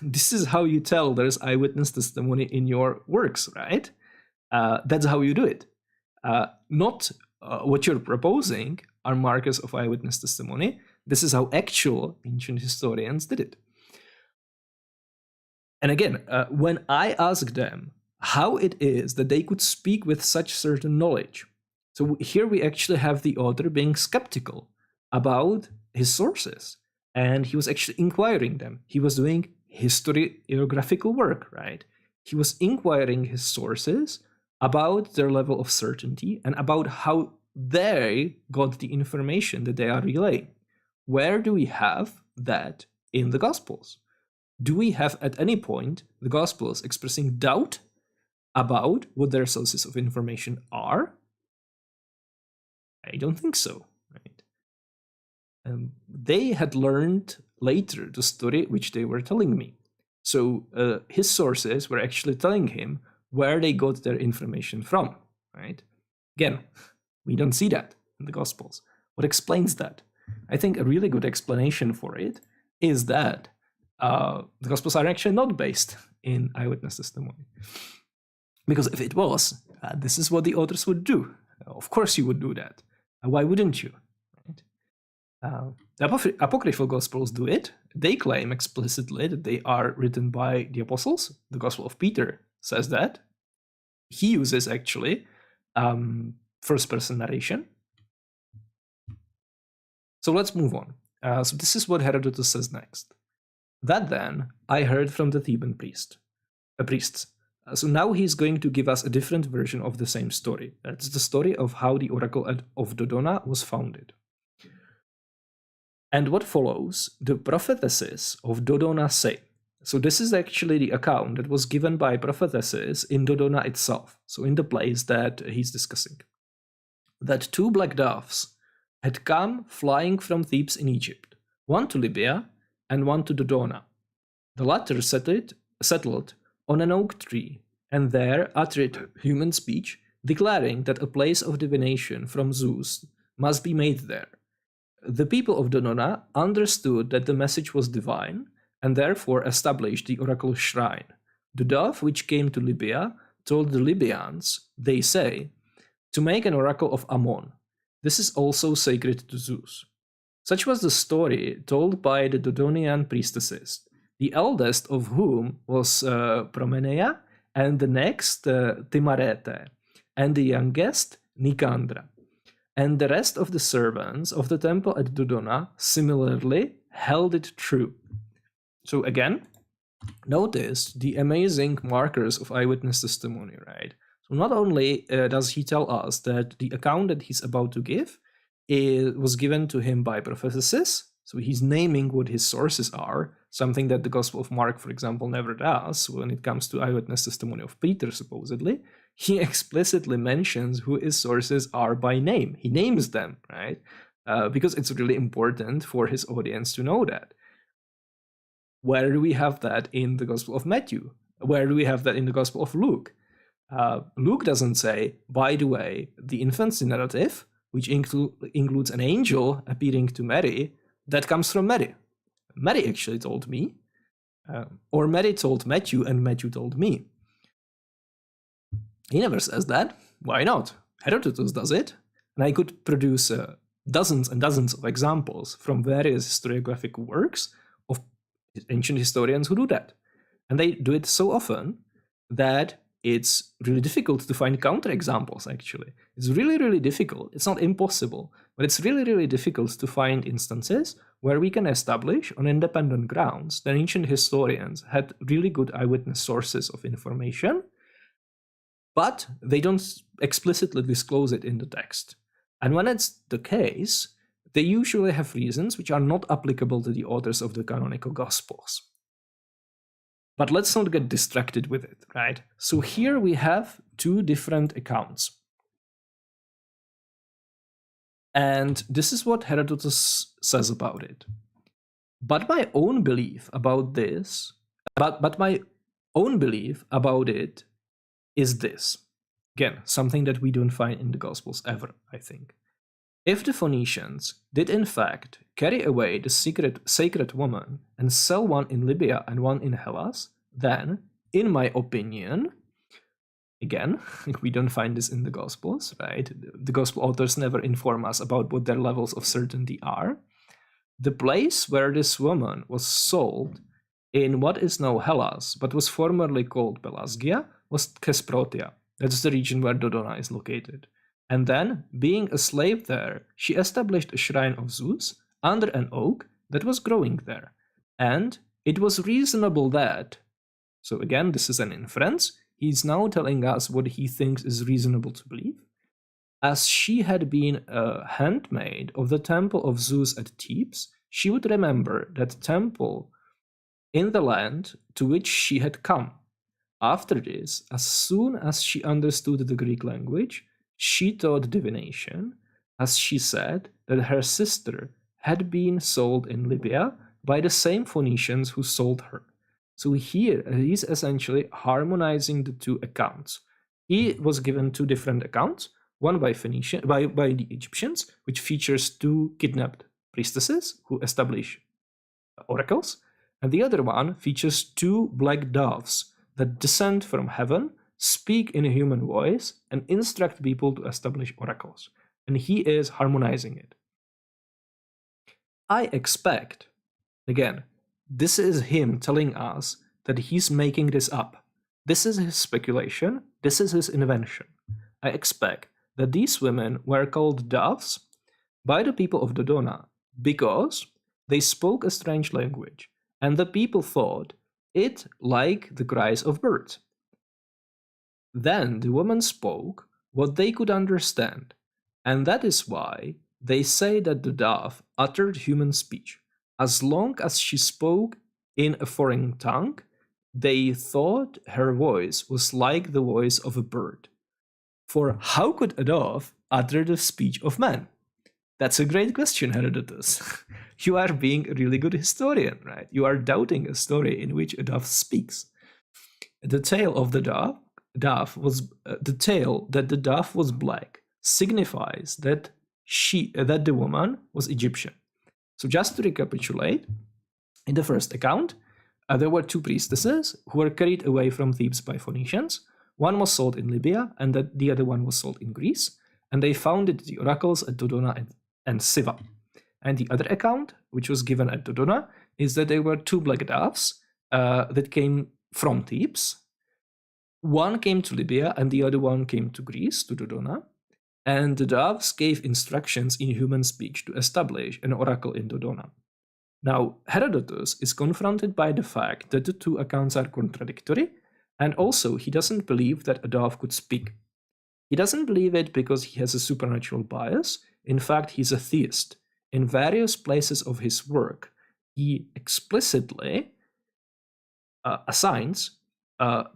this is how you tell there's eyewitness testimony in your works, right? That's how you do it. Not what you're proposing are markers of eyewitness testimony. This is how actual ancient historians did it. And again, when I asked them how it is that they could speak with such certain knowledge, so here we actually have the author being skeptical about his sources, and he was actually inquiring them. He was doing historiographical work, right? He was inquiring his sources about their level of certainty and about how they got the information that they are relaying. Where do we have that in the Gospels? Do we have at any point the Gospels expressing doubt about what their sources of information are? I don't think so. Right? They had learned later the story which they were telling me. So his sources were actually telling him where they got their information from. Right? Again, we don't see that in the Gospels. What explains that? I think a really good explanation for it is that the Gospels are actually not based in eyewitness testimony. Because if it was, this is what the authors would do. Of course you would do that. Why wouldn't you? Right? The apocryphal Gospels do it. They claim explicitly that they are written by the apostles. The Gospel of Peter says that. He uses actually first-person narration. So let's move on. So this is what Herodotus says next. That then I heard from the Theban priests. So now he's going to give us a different version of the same story. That's the story of how the oracle of Dodona was founded. And what follows, the prophetesses of Dodona say. So this is actually the account that was given by prophetesses in Dodona itself, so in the place that he's discussing. That two black doves had come flying from Thebes in Egypt, one to Libya and one to Dodona. The latter settled on an oak tree, and there uttered human speech, declaring that a place of divination from Zeus must be made there. The people of Dodona understood that the message was divine, and therefore established the oracle shrine. The dove which came to Libya told the Libyans, they say, to make an oracle of Ammon. This is also sacred to Zeus. Such was the story told by the Dodonian priestesses, the eldest of whom was Promenea, and the next Timarete, and the youngest Nicandra. and the rest of the servants of the temple at Dodona similarly held it true. So again, notice the amazing markers of eyewitness testimony, right? So not only does he tell us that the account that he's about to give was given to him by Professor Sis, so he's naming what his sources are, something that the Gospel of Mark, for example, never does when it comes to eyewitness testimony of Peter, supposedly. He explicitly mentions who his sources are by name. He names them, right? Because it's really important for his audience to know that. Where do we have that in the Gospel of Matthew? Where do we have that in the Gospel of Luke? Luke doesn't say, by the way, the infancy narrative, which includes an angel appearing to Mary, that comes from Mary. Mary actually told me, or Mary told Matthew, and Matthew told me. He never says that. Why not? Herodotus does it, and I could produce dozens and dozens of examples from various historiographic works of ancient historians who do that. And they do it so often that it's really difficult to find counterexamples, actually. It's really, really difficult. It's not impossible, but it's really, really difficult to find instances where we can establish on independent grounds that ancient historians had really good eyewitness sources of information, but they don't explicitly disclose it in the text. And when it's the case, they usually have reasons which are not applicable to the authors of the canonical Gospels. But let's not get distracted with it, right? So here we have two different accounts. And this is what Herodotus says about it. But my own belief about this, but my own belief about it is this. Again, something that we don't find in the Gospels ever, I think. If the Phoenicians did in fact carry away the sacred woman and sell one in Libya and one in Hellas, then, in my opinion, again, we don't find this in the Gospels, right? The Gospel authors never inform us about what their levels of certainty are. The place where this woman was sold in what is now Hellas, but was formerly called Pelasgia, was Thesprotia. That's the region where Dodona is located. And then, being a slave there, she established a shrine of Zeus under an oak that was growing there. And it was reasonable that, so again, this is an inference, he's now telling us what he thinks is reasonable to believe, as she had been a handmaid of the temple of Zeus at Thebes, she would remember that temple in the land to which she had come. After this, as soon as she understood the Greek language, she taught divination, as she said that her sister had been sold in Libya by the same Phoenicians who sold her. So here, he's essentially harmonizing the two accounts. He was given two different accounts, one by the Egyptians, which features two kidnapped priestesses who establish oracles, and the other one features two black doves that descend from heaven, speak in a human voice, and instruct people to establish oracles. And he is harmonizing it. I expect, again, this is him telling us that he's making this up. This is his speculation, this is his invention. I expect that these women were called doves by the people of Dodona because they spoke a strange language, and the people thought it like the cries of birds. Then the woman spoke what they could understand, and that is why they say that the dove uttered human speech. As long as she spoke in a foreign tongue, they thought her voice was like the voice of a bird. For how could a dove utter the speech of man? That's a great question, Herodotus. You are being a really good historian, right? You are doubting a story in which a dove speaks. The tail of the dove was the tail that the dove was black signifies that the woman was Egyptian. So just to recapitulate, in the first account, there were two priestesses who were carried away from Thebes by Phoenicians. One was sold in Libya, and the other one was sold in Greece, and they founded the oracles at Dodona and Siva. And the other account, which was given at Dodona, is that there were two black doves that came from Thebes. One came to Libya, and the other one came to Greece, to Dodona. and the doves gave instructions in human speech to establish an oracle in Dodona. Now, Herodotus is confronted by the fact that the two accounts are contradictory, and also he doesn't believe that a dove could speak. He doesn't believe it because he has a supernatural bias. In fact, he's a theist. In various places of his work, he explicitly assigns a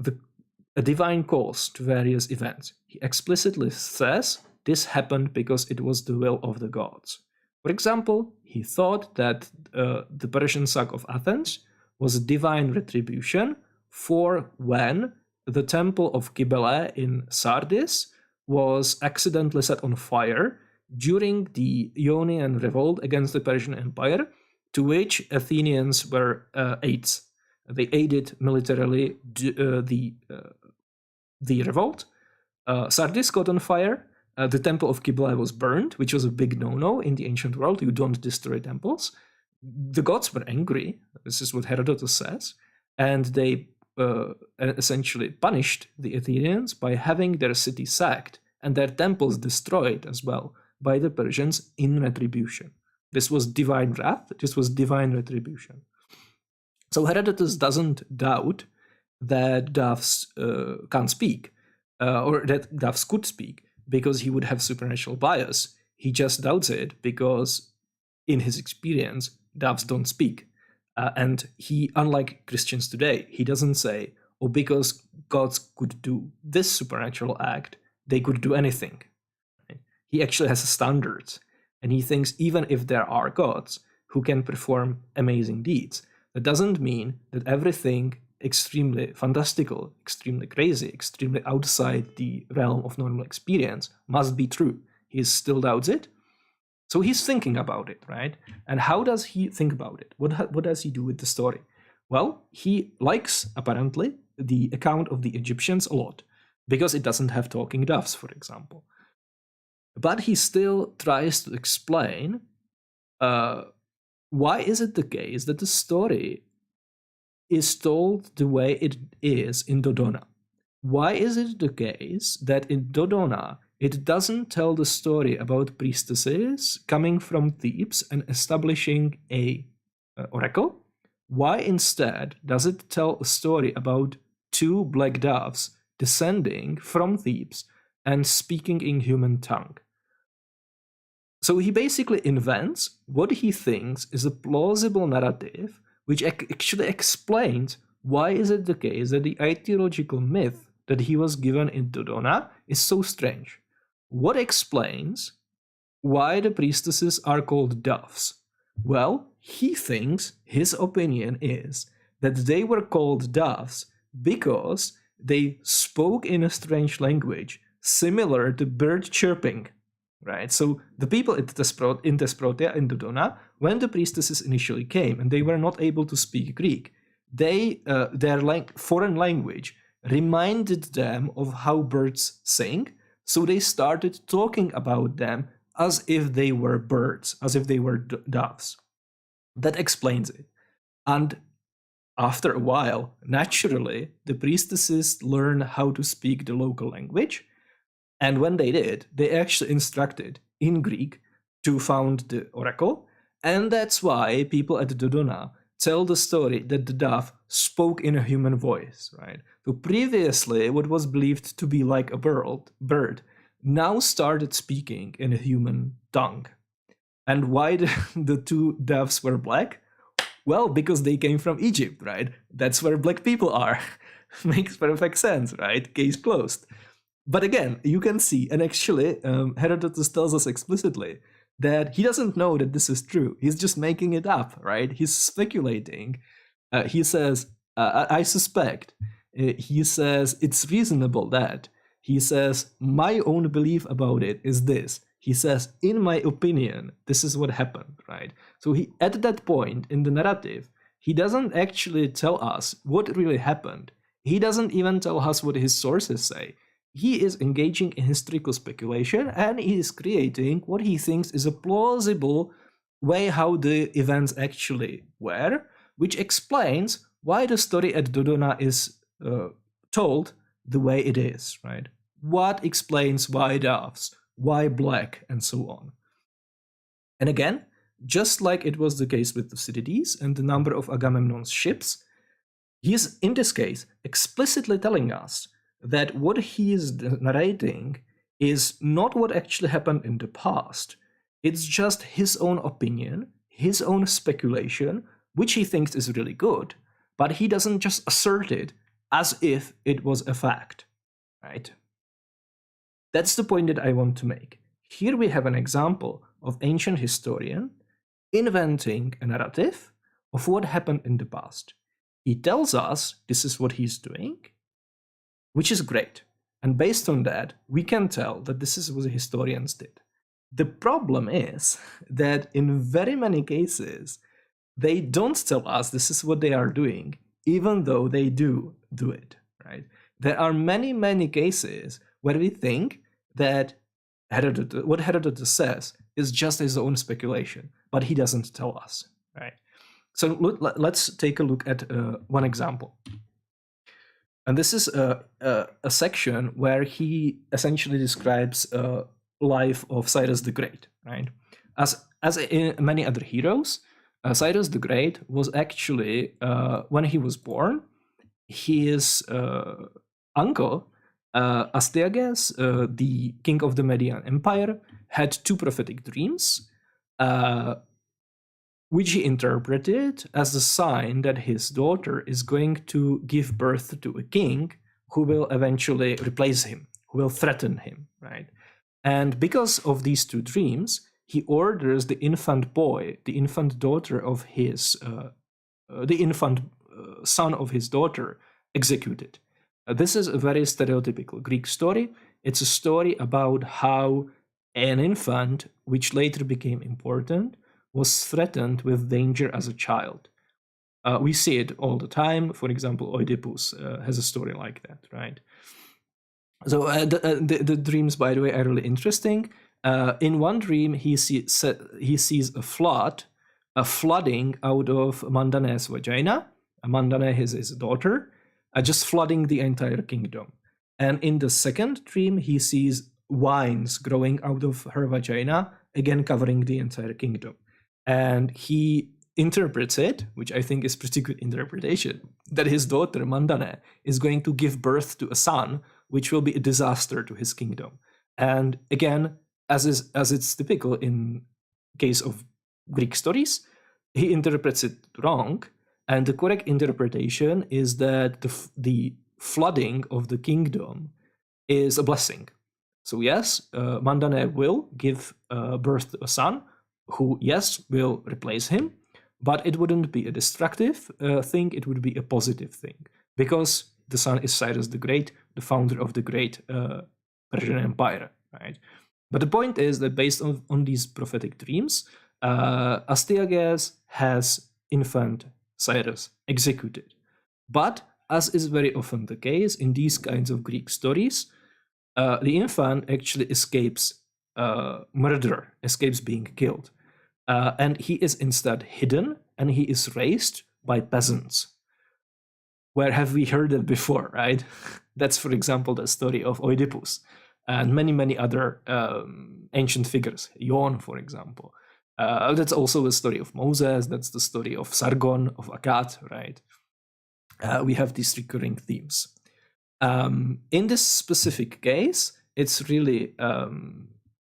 divine cause to various events. He explicitly says this happened because it was the will of the gods. For example, he thought that the Persian sack of Athens was a divine retribution for when the temple of Cybele in Sardis was accidentally set on fire during the Ionian revolt against the Persian Empire, to which Athenians were aides. They aided militarily the revolt. Sardis got on fire. The temple of Cybele was burned, which was a big no-no in the ancient world. You don't destroy temples. The gods were angry. This is what Herodotus says. And they essentially punished the Athenians by having their city sacked and their temples destroyed as well by the Persians in retribution. This was divine wrath. This was divine retribution. So Herodotus doesn't doubt that doves can't speak, or that doves could speak, because he would have supernatural bias. He just doubts it because, in his experience, doves don't speak. And he, unlike Christians today, he doesn't say, oh, because gods could do this supernatural act, they could do anything. Right? He actually has standards. And he thinks even if there are gods who can perform amazing deeds, that doesn't mean that everything extremely fantastical, extremely crazy, extremely outside the realm of normal experience must be true. He still doubts it. So he's thinking about it, right? And how does he think about it? What does he do with the story? Well, he likes, apparently, the account of the Egyptians a lot, because it doesn't have talking doves, for example. But he still tries to explain why is it the case that the story is told the way it is in Dodona. Why is it the case that in Dodona it doesn't tell the story about priestesses coming from Thebes and establishing a oracle? Why instead does it tell a story about two black doves descending from Thebes and speaking in human tongue? So he basically invents what he thinks is a plausible narrative, which actually explains why is it the case that the ideological myth that he was given in Dodona is so strange. What explains why the priestesses are called doves? Well, he thinks, his opinion is, that they were called doves because they spoke in a strange language, similar to bird chirping. Right, so the people in Thesprotia, in Dodona, when the priestesses initially came and they were not able to speak Greek, their foreign language reminded them of how birds sing, so they started talking about them as if they were birds, as if they were doves. That explains it. And after a while, naturally, the priestesses learn how to speak the local language. And when they did, they actually instructed in Greek to found the oracle. And that's why people at Dodona tell the story that the dove spoke in a human voice, right? So previously, what was believed to be like a bird now started speaking in a human tongue. And why the two doves were black? Well, because they came from Egypt, right? That's where black people are. Makes perfect sense, right? Case closed. But again, you can see, and actually, Herodotus tells us explicitly that he doesn't know that this is true. He's just making it up, right? He's speculating. He says, I suspect. He says, it's reasonable that. He says, my own belief about it is this. He says, in my opinion, this is what happened, right? So he, at that point in the narrative, he doesn't actually tell us what really happened. He doesn't even tell us what his sources say. He is engaging in historical speculation, and he is creating what he thinks is a plausible way how the events actually were, which explains why the story at Dodona is told the way it is, right? What explains why doves why black, and so on. And again, just like it was the case with Thucydides and the number of Agamemnon's ships, he is, in this case, explicitly telling us that what he is narrating is not what actually happened in the past. It's just his own opinion, his own speculation, which he thinks is really good, but he doesn't just assert it as if it was a fact, right? That's the point that I want to make. Here we have an example of ancient historian inventing a narrative of what happened in the past. He tells us this is what he's doing, which is great. And based on that, we can tell that this is what the historians did. The problem is that in very many cases, they don't tell us this is what they are doing, even though they do it, right? There are many, many cases where we think that what Herodotus says is just his own speculation, but he doesn't tell us, right? So let's take a look at one example. And this is a section where he essentially describes life of Cyrus the Great, right? As in many other heroes, Cyrus the Great was actually, when he was born, his uncle, Astyages, the king of the Median Empire, had two prophetic dreams, which he interpreted as a sign that his daughter is going to give birth to a king who will eventually replace him, who will threaten him, right? And because of these two dreams, he orders the infant boy, the infant daughter of his, the infant son of his daughter, executed. This is a very stereotypical Greek story. It's a story about how an infant, which later became important, was threatened with danger as a child. We see it all the time. For example, Oedipus has a story like that, right? So the dreams, by the way, are really interesting. In one dream, he sees a flooding out of Mandane's vagina. Mandane is his daughter, just flooding the entire kingdom. And in the second dream, he sees vines growing out of her vagina, again covering the entire kingdom. And he interprets it, which I think is pretty good interpretation, that his daughter, Mandane, is going to give birth to a son, which will be a disaster to his kingdom. And again, as it's typical in case of Greek stories, he interprets it wrong. And the correct interpretation is that the flooding of the kingdom is a blessing. So yes, Mandane will give birth to a son, who, yes, will replace him, but it wouldn't be a destructive thing, it would be a positive thing, because the son is Cyrus the Great, the founder of the great Persian Empire, right? But the point is that based on these prophetic dreams, Astyages has infant Cyrus executed. But, as is very often the case in these kinds of Greek stories, the infant actually escapes murder, escapes being killed. And he is instead hidden, and he is raised by peasants. Where have we heard it before, right? That's, for example, the story of Oedipus and many, many other ancient figures. Ion, for example. That's also the story of Moses. That's the story of Sargon, of Akkad, right? We have these recurring themes. In this specific case, it's really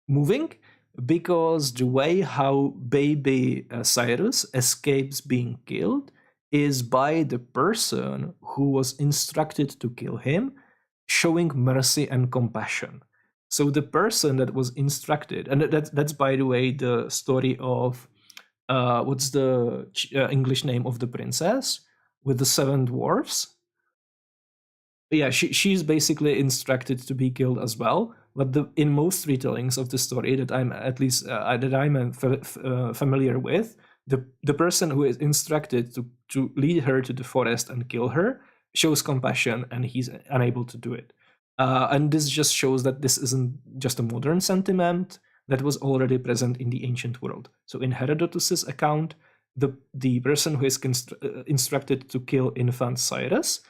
moving, because the way how baby Cyrus escapes being killed is by the person who was instructed to kill him showing mercy and compassion. So the person that was instructed, and that's by the way the story of what's the English name of the princess with the 7 dwarfs? Yeah, she's basically instructed to be killed as well. But in most retellings of the story that I'm familiar with, the person who is instructed to lead her to the forest and kill her shows compassion, and he's unable to do it. And this just shows that this isn't just a modern sentiment that was already present in the ancient world. So in Herodotus's account, the person who is instructed to kill infant Cyrus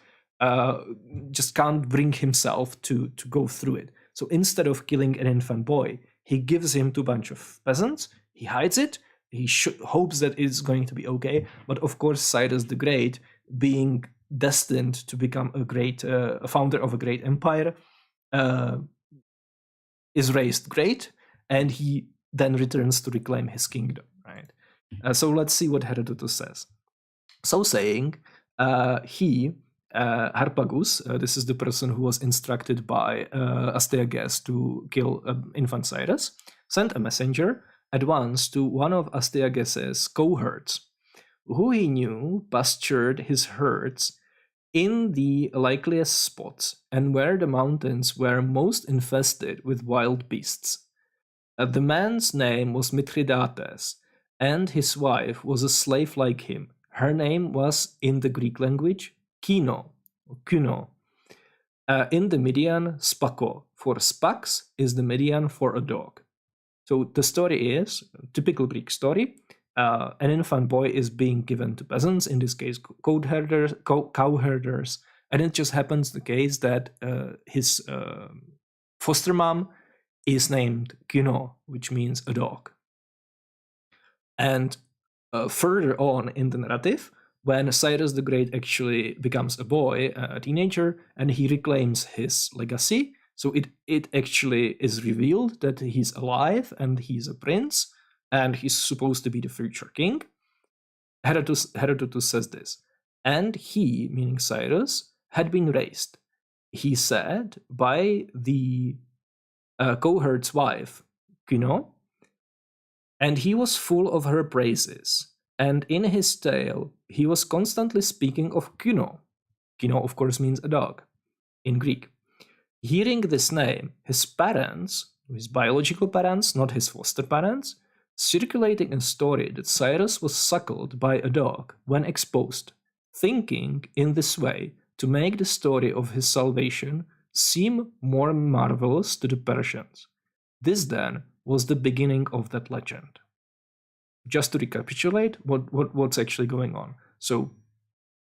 just can't bring himself to go through it. So instead of killing an infant boy, he gives him to a bunch of peasants, he hides it, he hopes that it's going to be okay. But of course, Cyrus the Great, being destined to become a founder of a great empire, is raised great, and he then returns to reclaim his kingdom, right? So let's see what Herodotus says. So saying, Harpagus, this is the person who was instructed by Astyages to kill infant Cyrus, sent a messenger at once to one of Astyages' cohorts, who he knew pastured his herds in the likeliest spots and where the mountains were most infested with wild beasts. The man's name was Mithridates, and his wife was a slave like him. Her name was, in the Greek language, Kino, or Kuno. In the Median, Spako, for Spax is the Median for a dog. So the story is, a typical Greek story, an infant boy is being given to peasants, in this case cow herders, and it just happens the case that his foster mom is named Kuno, which means a dog. And further on in the narrative, when Cyrus the Great actually becomes a boy, a teenager, and he reclaims his legacy, so it actually is revealed that he's alive and he's a prince and he's supposed to be the future king. Herodotus says this, and he, meaning Cyrus, had been raised, he said, by the cohort's wife, Kuno, and he was full of her praises, and in his tale he was constantly speaking of Kuno. Kuno, of course, means a dog in Greek. Hearing this name, his parents, his biological parents, not his foster parents, circulating a story that Cyrus was suckled by a dog when exposed, thinking in this way to make the story of his salvation seem more marvelous to the Persians. This then was the beginning of that legend. Just to recapitulate what's actually going on. So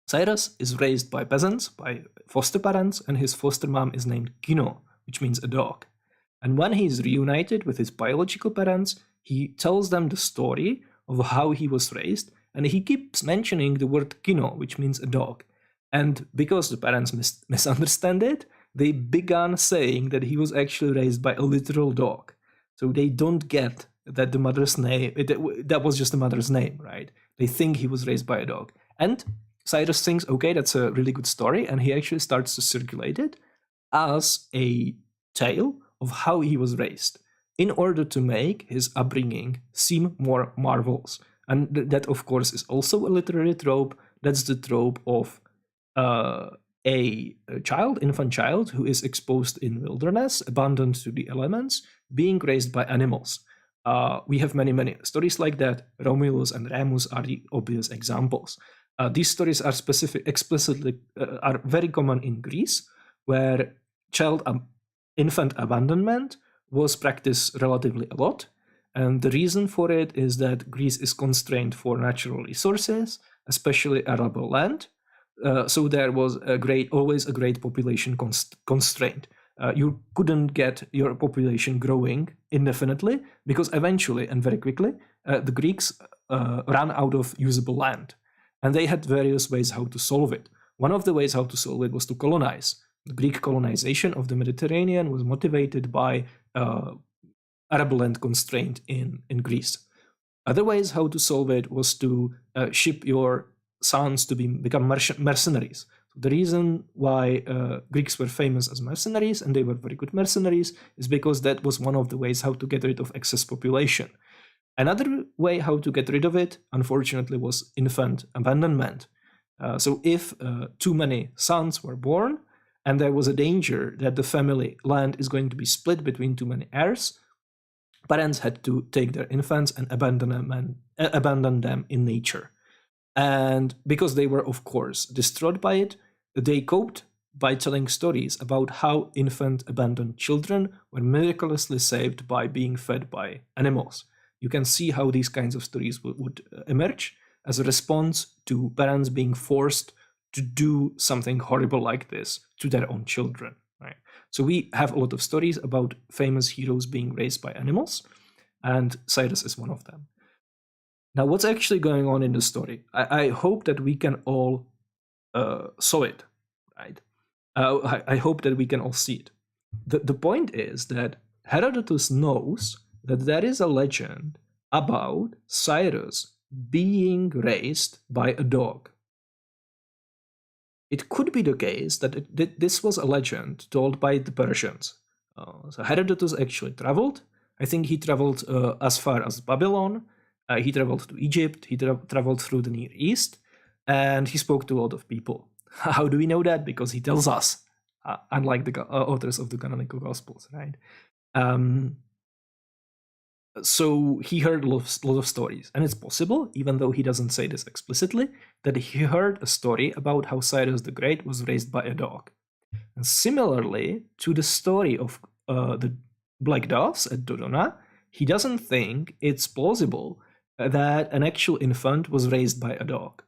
Cyrus is raised by peasants, by foster parents, and his foster mom is named Kino, which means a dog. And when he is reunited with his biological parents, he tells them the story of how he was raised, and he keeps mentioning the word Kino, which means a dog. And because the parents misunderstand it, they began saying that he was actually raised by a literal dog. So they don't get that the mother's name, that was just the mother's name, right? They think he was raised by a dog. And Cyrus thinks, okay, that's a really good story, and he actually starts to circulate it as a tale of how he was raised in order to make his upbringing seem more marvelous. And that, of course, is also a literary trope. That's the trope of a infant child who is exposed in wilderness, abandoned to the elements, being raised by animals. We have many stories like that. Romulus and Remus are the obvious examples. These stories are explicitly are very common in Greece, where infant abandonment was practiced relatively a lot. And the reason for it is that Greece is constrained for natural resources, especially arable land. So there was always a great population constraint. You couldn't get your population growing indefinitely because eventually and very quickly the Greeks ran out of usable land, and they had various ways how to solve it. One of the ways how to solve it was to colonize. The Greek colonization of the Mediterranean was motivated by arable land constraint in Greece. Other ways how to solve it was to ship your sons to become mercenaries. The reason why Greeks were famous as mercenaries, and they were very good mercenaries, is because that was one of the ways how to get rid of excess population. Another way how to get rid of it, unfortunately, was infant abandonment. So if too many sons were born, and there was a danger that the family land is going to be split between too many heirs, parents had to take their infants and abandon them in nature. And because they were, of course, distraught by it, they coped by telling stories about how infant abandoned children were miraculously saved by being fed by animals. You can see how these kinds of stories would emerge as a response to parents being forced to do something horrible like this to their own children. Right? So we have a lot of stories about famous heroes being raised by animals, and Cyrus is one of them. Now, what's actually going on in the story? I hope that we can all saw it, right? I hope that we can all see it. The point is that Herodotus knows that there is a legend about Cyrus being raised by a dog. It could be the case that this was a legend told by the Persians. So Herodotus actually traveled. I think he traveled as far as Babylon. He traveled to Egypt. He traveled through the Near East. And he spoke to a lot of people. How do we know that? Because he tells us, unlike the authors of the canonical Gospels, right? So he heard a lot of stories. And it's possible, even though he doesn't say this explicitly, that he heard a story about how Cyrus the Great was raised by a dog. And similarly to the story of the black doves at Dodona, he doesn't think it's plausible that an actual infant was raised by a dog.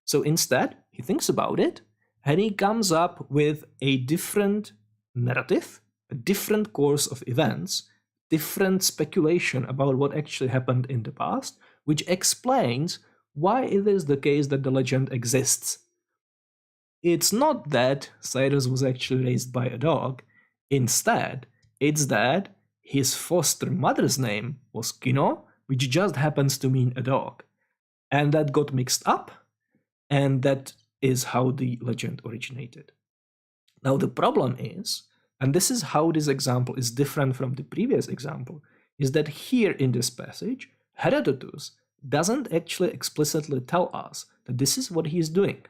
So instead, he thinks about it, and he comes up with a different narrative, a different course of events, different speculation about what actually happened in the past, which explains why it is the case that the legend exists. It's not that Cyrus was actually raised by a dog. Instead, it's that his foster mother's name was Kino, which just happens to mean a dog. And that got mixed up, and that is how the legend originated. Now, the problem is, and this is how this example is different from the previous example, is that here in this passage, Herodotus doesn't actually explicitly tell us that this is what he is doing.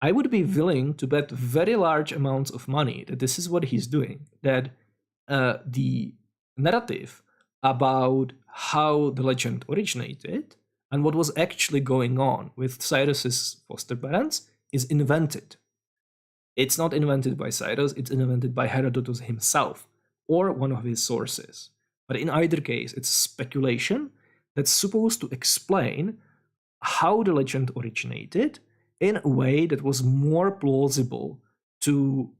I would be willing to bet very large amounts of money that this is what he's doing, that the narrative about how the legend originated and what was actually going on with Cyrus's foster parents is invented. It's not invented by Cyrus, it's invented by Herodotus himself or one of his sources. But in either case, it's speculation that's supposed to explain how the legend originated in a way that was more plausible to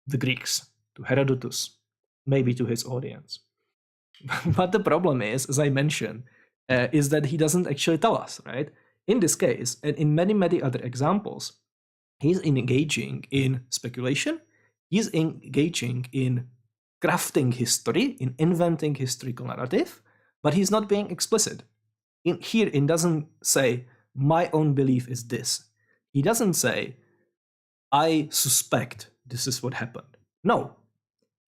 the Greeks, to Herodotus, maybe to his audience. But the problem is, as I mentioned, is that he doesn't actually tell us, right? In this case, and in many, many other examples, he's engaging in speculation, he's engaging in crafting history, in inventing historical narrative, but he's not being explicit. Here, it doesn't say, my own belief is this. He doesn't say, I suspect this is what happened. No,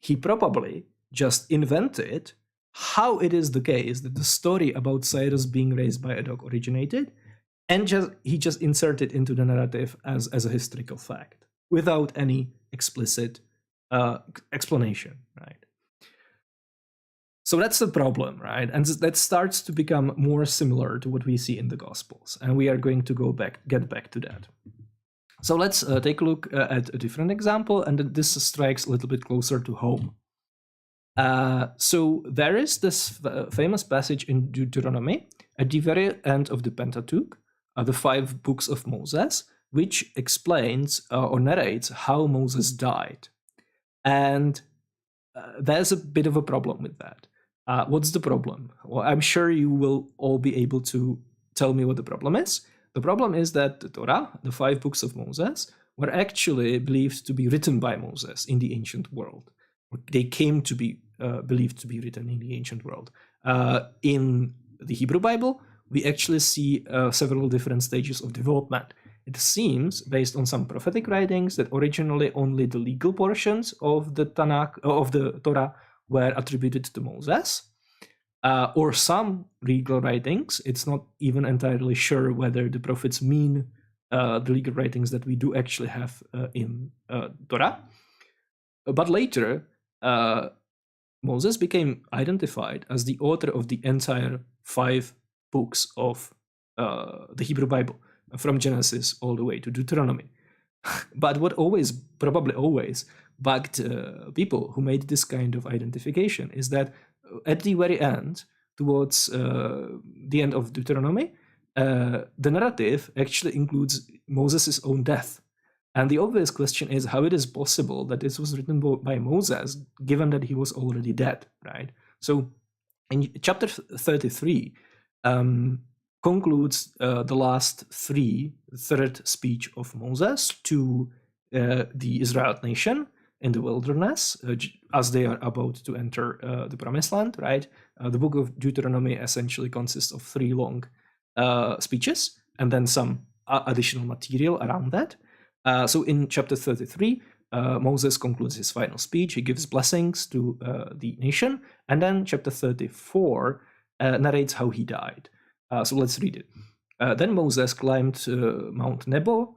he probably just invented how it is the case that the story about Cyrus being raised by a dog originated, and he just inserted into the narrative as a historical fact without any explicit explanation, right? So that's the problem, right? And that starts to become more similar to what we see in the Gospels, and we are going to get back to that. So let's take a look at a different example, and this strikes a little bit closer to home. So there is this famous passage in Deuteronomy at the very end of the Pentateuch, the 5 books of Moses, which explains or narrates how Moses died. And there's a bit of a problem with that. What's the problem? Well, I'm sure you will all be able to tell me what the problem is. The problem is that the Torah, the 5 books of Moses, were actually believed to be written by Moses in the ancient world. They came to be believed to be written in the ancient world. In the Hebrew Bible, we actually see several different stages of development. It seems, based on some prophetic writings, that originally only the legal portions of the Tanakh, of the Torah, were attributed to Moses, or some legal writings. It's not even entirely sure whether the prophets mean the legal writings that we do actually have in Torah. But later, Moses became identified as the author of the entire 5 books of the Hebrew Bible, from Genesis all the way to Deuteronomy. But what probably always bugged people who made this kind of identification is that at the very end, towards the end of Deuteronomy, the narrative actually includes Moses' own death. And the obvious question is how it is possible that this was written by Moses, given that he was already dead, right? So in chapter 33 concludes the last third speech of Moses to the Israelite nation in the wilderness as they are about to enter the promised land, right? The book of Deuteronomy essentially consists of 3 long speeches and then some additional material around that. So in chapter 33, Moses concludes his final speech. He gives blessings to the nation. And then chapter 34 narrates how he died. So let's read it. Then Moses climbed Mount Nebo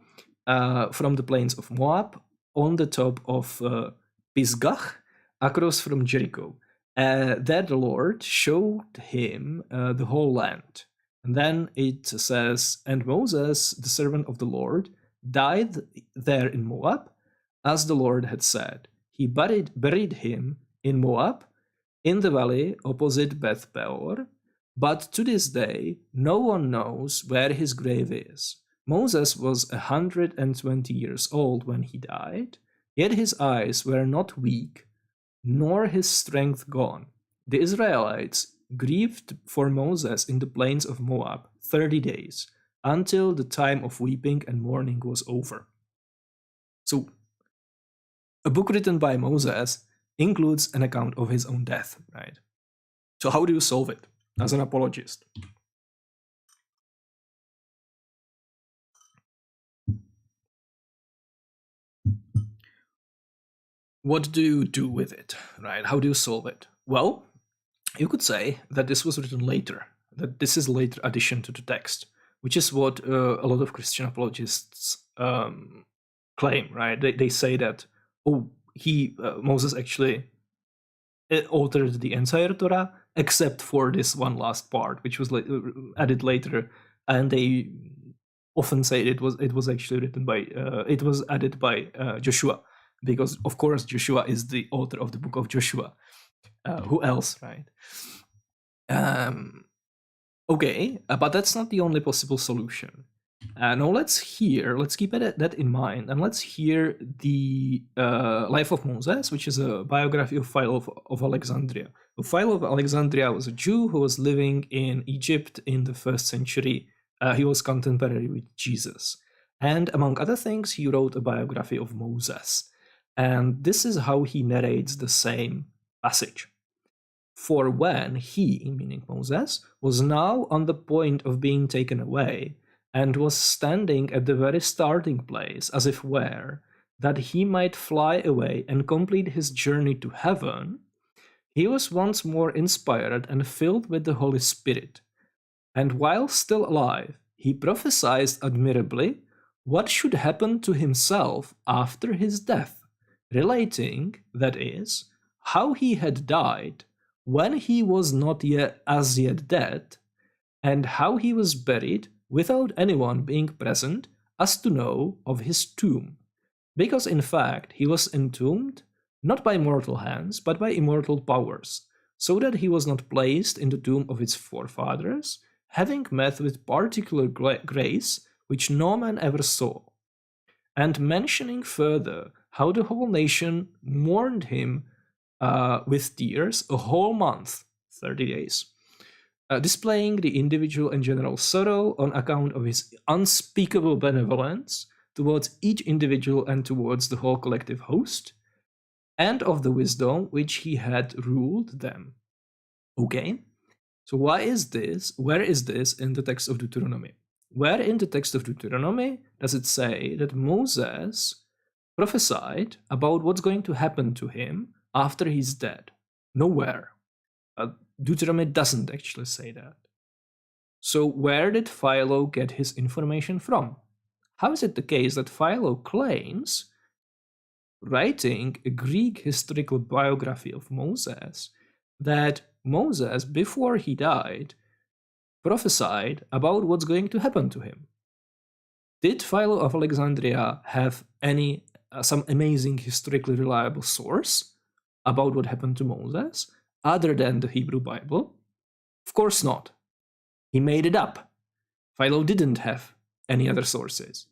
from the plains of Moab on the top of Pisgah across from Jericho. There the Lord showed him the whole land. And then it says, and Moses, the servant of the Lord, died there in Moab, as the Lord had said. He buried him in Moab, in the valley opposite Beth Peor, but to this day no one knows where his grave is. Moses was 120 years old when he died, yet his eyes were not weak, nor his strength gone. The Israelites grieved for Moses in the plains of Moab 30 days, until the time of weeping and mourning was over. So, a book written by Moses includes an account of his own death, right? So how do you solve it as an apologist? What do you do with it, right? How do you solve it? Well, you could say that this was written later, that this is a later addition to the text, which is what a lot of Christian apologists claim, right? They say that, Moses actually altered the entire Torah except for this one last part, which was added later, and they often say it was actually written by it was added by Joshua, because of course Joshua is the author of the book of Joshua. Who else, right? Okay, but that's not the only possible solution. Now let's keep that in mind, and let's hear the life of Moses, which is a biography of Philo of Alexandria. Philo of Alexandria was a Jew who was living in Egypt in the 1st century. He was contemporary with Jesus. And among other things, he wrote a biography of Moses. And this is how he narrates the same passage. For when he, meaning Moses, was now on the point of being taken away, and was standing at the very starting place, as if where, that he might fly away and complete his journey to heaven, he was once more inspired and filled with the Holy Spirit. And while still alive, he prophesied admirably what should happen to himself after his death, relating, that is, how he had died when he was not yet as yet dead, and how he was buried without anyone being present as to know of his tomb, because in fact he was entombed not by mortal hands but by immortal powers, so that he was not placed in the tomb of his forefathers, having met with particular grace which no man ever saw, and mentioning further how the whole nation mourned him with tears a whole month, 30 days, displaying the individual and general sorrow on account of his unspeakable benevolence towards each individual and towards the whole collective host, and of the wisdom which he had ruled them. Okay, so why is this? Where is this in the text of Deuteronomy? Where in the text of Deuteronomy does it say that Moses prophesied about what's going to happen to him after he's dead? Nowhere. Deuteronomy doesn't actually say that. So where did Philo get his information from? How is it the case that Philo claims, writing a Greek historical biography of Moses, that Moses, before he died, prophesied about what's going to happen to him? Did Philo of Alexandria have some amazing historically reliable source about what happened to Moses other than the Hebrew Bible? Of course not. He made it up. Philo didn't have any other sources.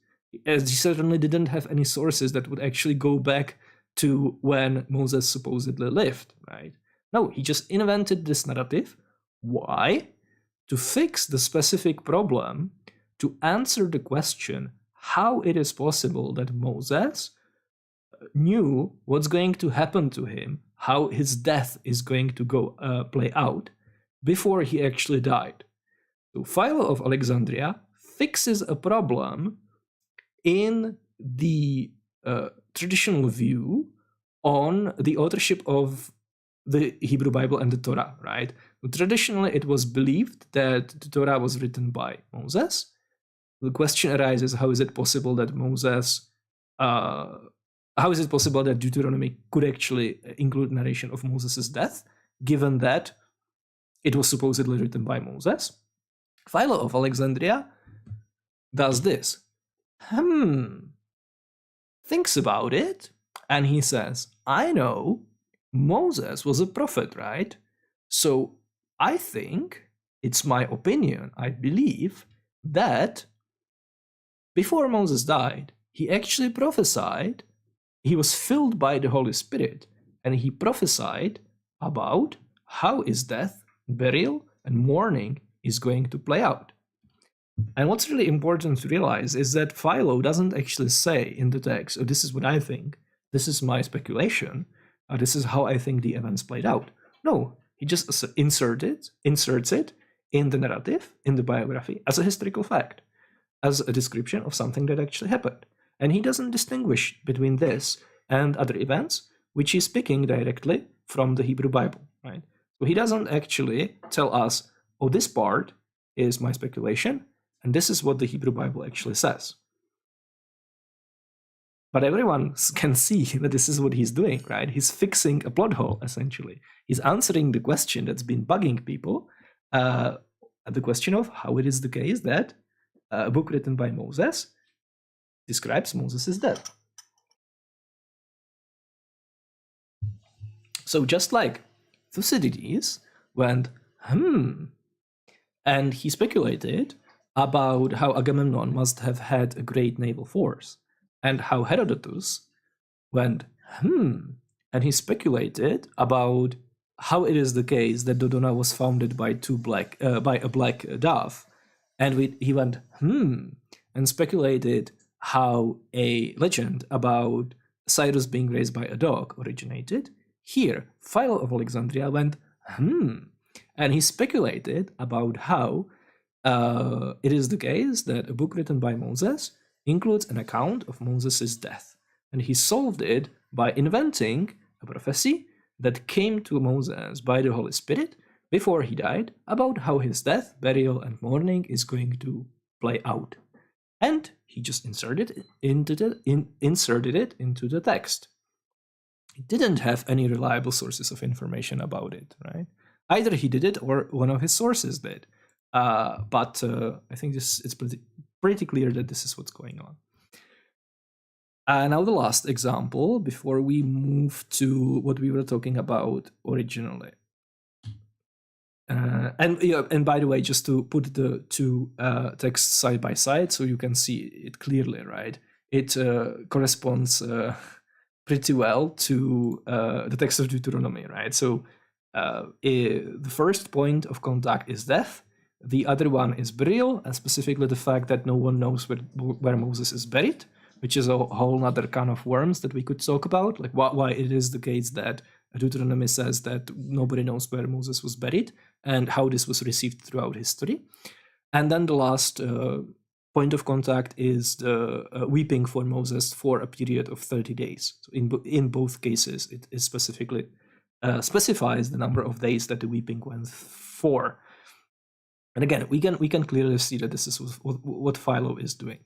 As he certainly didn't have any sources that would actually go back to when Moses supposedly lived, right? No, he just invented this narrative. Why? To fix the specific problem, to answer the question how it is possible that Moses knew what's going to happen to him, how his death is going to go play out before he actually died. So Philo of Alexandria fixes a problem in the traditional view on the authorship of the Hebrew Bible and the Torah, right? Traditionally, it was believed that the Torah was written by Moses. The question arises, how is it possible that how is it possible that Deuteronomy could actually include narration of Moses' death, given that it was supposedly written by Moses? Philo of Alexandria does this. Thinks about it, and he says, I know Moses was a prophet, right? So I think, it's my opinion, I believe, that before Moses died, he actually prophesied, he was filled by the Holy Spirit, and he prophesied about how his death, burial, and mourning is going to play out. And what's really important to realize is that Philo doesn't actually say in the text, oh, this is what I think, this is my speculation, this is how I think the events played out. No, he just inserts it in the narrative, in the biography, as a historical fact, as a description of something that actually happened. And he doesn't distinguish between this and other events, which he's picking directly from the Hebrew Bible, right? So he doesn't actually tell us, oh, this part is my speculation, and this is what the Hebrew Bible actually says. But everyone can see that this is what he's doing, right? He's fixing a plot hole, essentially. He's answering the question that's been bugging people, the question of how it is the case that a book written by Moses describes Moses' death. So just like Thucydides went, and he speculated about how Agamemnon must have had a great naval force, and how Herodotus went, and he speculated about how it is the case that Dodona was founded by a black dove, and he went, and speculated how a legend about Cyrus being raised by a dog originated. Here, Philo of Alexandria went, and he speculated about how it is the case that a book written by Moses includes an account of Moses' death. And he solved it by inventing a prophecy that came to Moses by the Holy Spirit before he died about how his death, burial, and mourning is going to play out. And he just inserted it into the text. He didn't have any reliable sources of information about it, right? Either he did it or one of his sources did. But I think it's pretty clear that this is what's going on. Now the last example before we move to what we were talking about originally. And by the way, just to put the two texts side by side so you can see it clearly, right? It corresponds pretty well to the text of Deuteronomy, right? So the first point of contact is death. The other one is burial, and specifically the fact that no one knows where Moses is buried, which is a whole other kind of worms that we could talk about, like why it is the case that Deuteronomy says that nobody knows where Moses was buried and how this was received throughout history. And then the last point of contact is the weeping for Moses for a period of 30 days. So in both cases, it is specifically specifies the number of days that the weeping went for. And again, we can clearly see that this is what Philo is doing.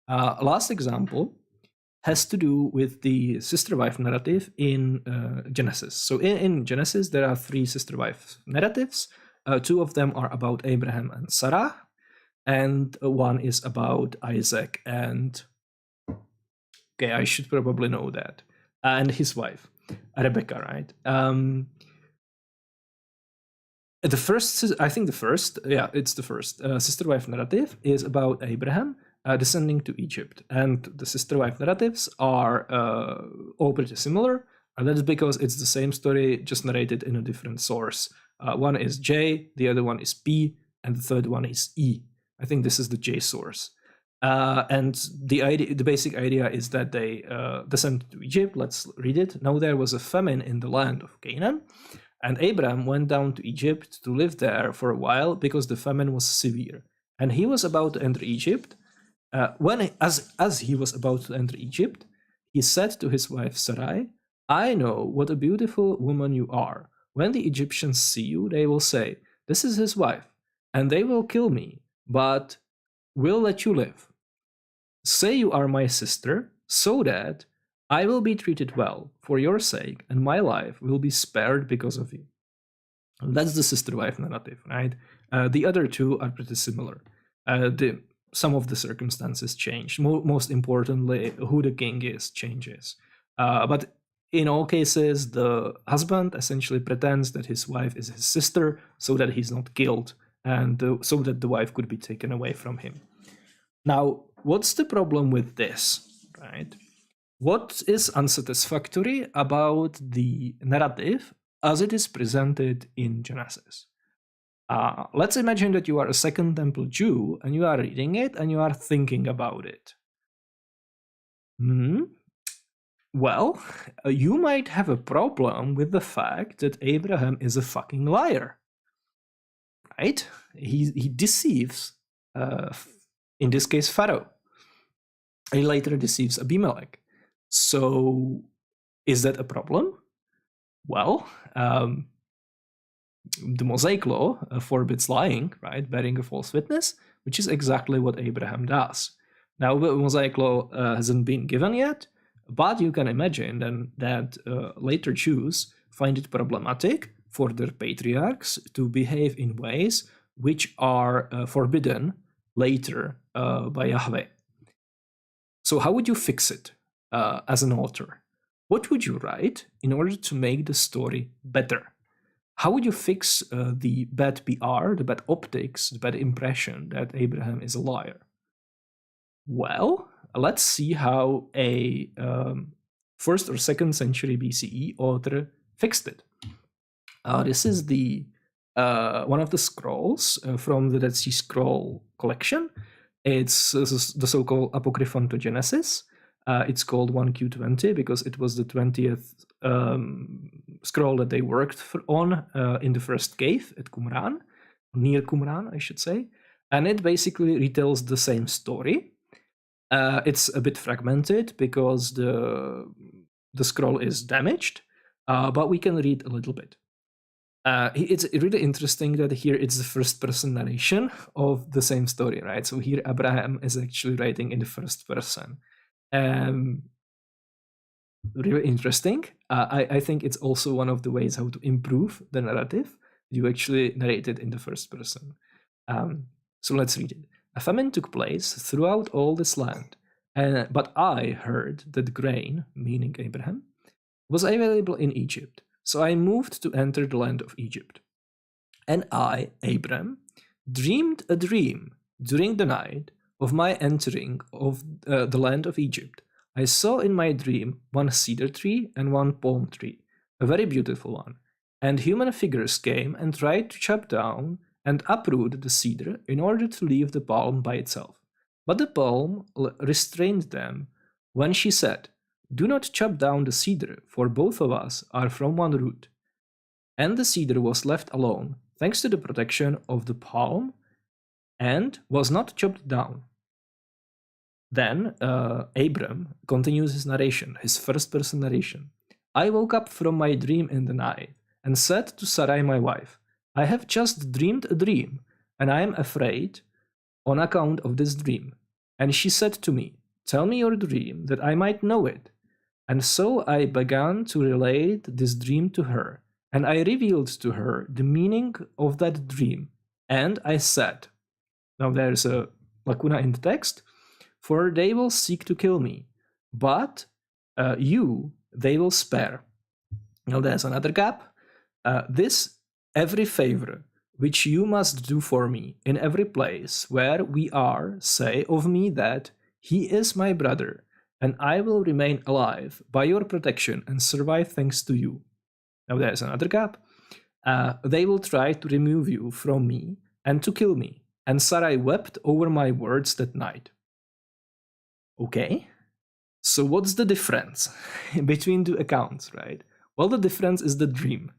Last example has to do with the sister wife narrative in Genesis. So in Genesis, there are 3 sister wife narratives. 2 of them are about Abraham and Sarah, and one is about Isaac and, okay, I should probably know that, and his wife, Rebecca, right? The first sister wife narrative is about Abraham, descending to Egypt. And the sister wife narratives are all pretty similar. And that's because it's the same story, just narrated in a different source. One is J, the other one is P, and the third one is E. I think this is the J source. And the basic idea is that they descend to Egypt. Let's read it. Now there was a famine in the land of Canaan, and Abraham went down to Egypt to live there for a while because the famine was severe. And he was about to enter Egypt. As he was about to enter Egypt, he said to his wife Sarai, "I know what a beautiful woman you are. When the Egyptians see you, they will say, 'This is his wife,' and they will kill me, but will let you live. Say you are my sister, so that I will be treated well for your sake, and my life will be spared because of you." That's the sister wife narrative, right? The other two are pretty similar. Some of the circumstances change. Most importantly, who the king is changes. But in all cases, the husband essentially pretends that his wife is his sister so that he's not killed, and so that the wife could be taken away from him. Now, what's the problem with this, right? What is unsatisfactory about the narrative as it is presented in Genesis? Let's imagine that you are a Second Temple Jew and you are reading it and you are thinking about it. Well, you might have a problem with the fact that Abraham is a fucking liar, right? He deceives, in this case, Pharaoh. He later deceives Abimelech. So, is that a problem? Well, the Mosaic law forbids lying, right? Bearing a false witness, which is exactly what Abraham does. Now, the Mosaic law hasn't been given yet, but you can imagine then that later Jews find it problematic for their patriarchs to behave in ways which are forbidden later by Yahweh. So how would you fix it as an author? What would you write in order to make the story better? How would you fix the bad PR, the bad optics, the bad impression that Abraham is a liar? Well, let's see how a 1st or 2nd century BCE author fixed it. This is the one of the scrolls from the Dead Sea Scroll collection. It's the so-called Apocryphon to Genesis. It's called 1Q20 because it was the 20th scroll that they worked on in the first cave at Qumran, near Qumran, I should say. And it basically retells the same story. It's a bit fragmented because the scroll is damaged, but we can read a little bit. It's really interesting that here it's the first person narration of the same story, right? So here Abraham is actually writing in the first person. Really interesting. I think it's also one of the ways how to improve the narrative. You actually narrate it in the first person. So let's read it. A famine took place throughout all this land, but I heard that grain, meaning Abraham, was available in Egypt. So I moved to enter the land of Egypt. And I, Abram, dreamed a dream during the night of my entering of the land of Egypt. I saw in my dream one cedar tree and one palm tree, a very beautiful one. And human figures came and tried to chop down and uproot the cedar in order to leave the palm by itself. But the palm restrained them when she said, "Do not chop down the cedar, for both of us are from one root." And the cedar was left alone, thanks to the protection of the palm, and was not chopped down. Then Abram continues his narration, his first-person narration. I woke up from my dream in the night and said to Sarai, my wife, I have just dreamed a dream, and I am afraid on account of this dream. And she said to me, tell me your dream, that I might know it. And so I began to relate this dream to her, and I revealed to her the meaning of that dream. And I said, now there's a lacuna in the text, for they will seek to kill me, but you they will spare. Now there's another gap. This every favor which you must do for me in every place where we are, say of me that he is my brother, and I will remain alive by your protection and survive thanks to you. Now there's another gap. They will try to remove you from me and to kill me. And Sarai wept over my words that night. Okay, so what's the difference between the accounts, right? Well, the difference is the dream.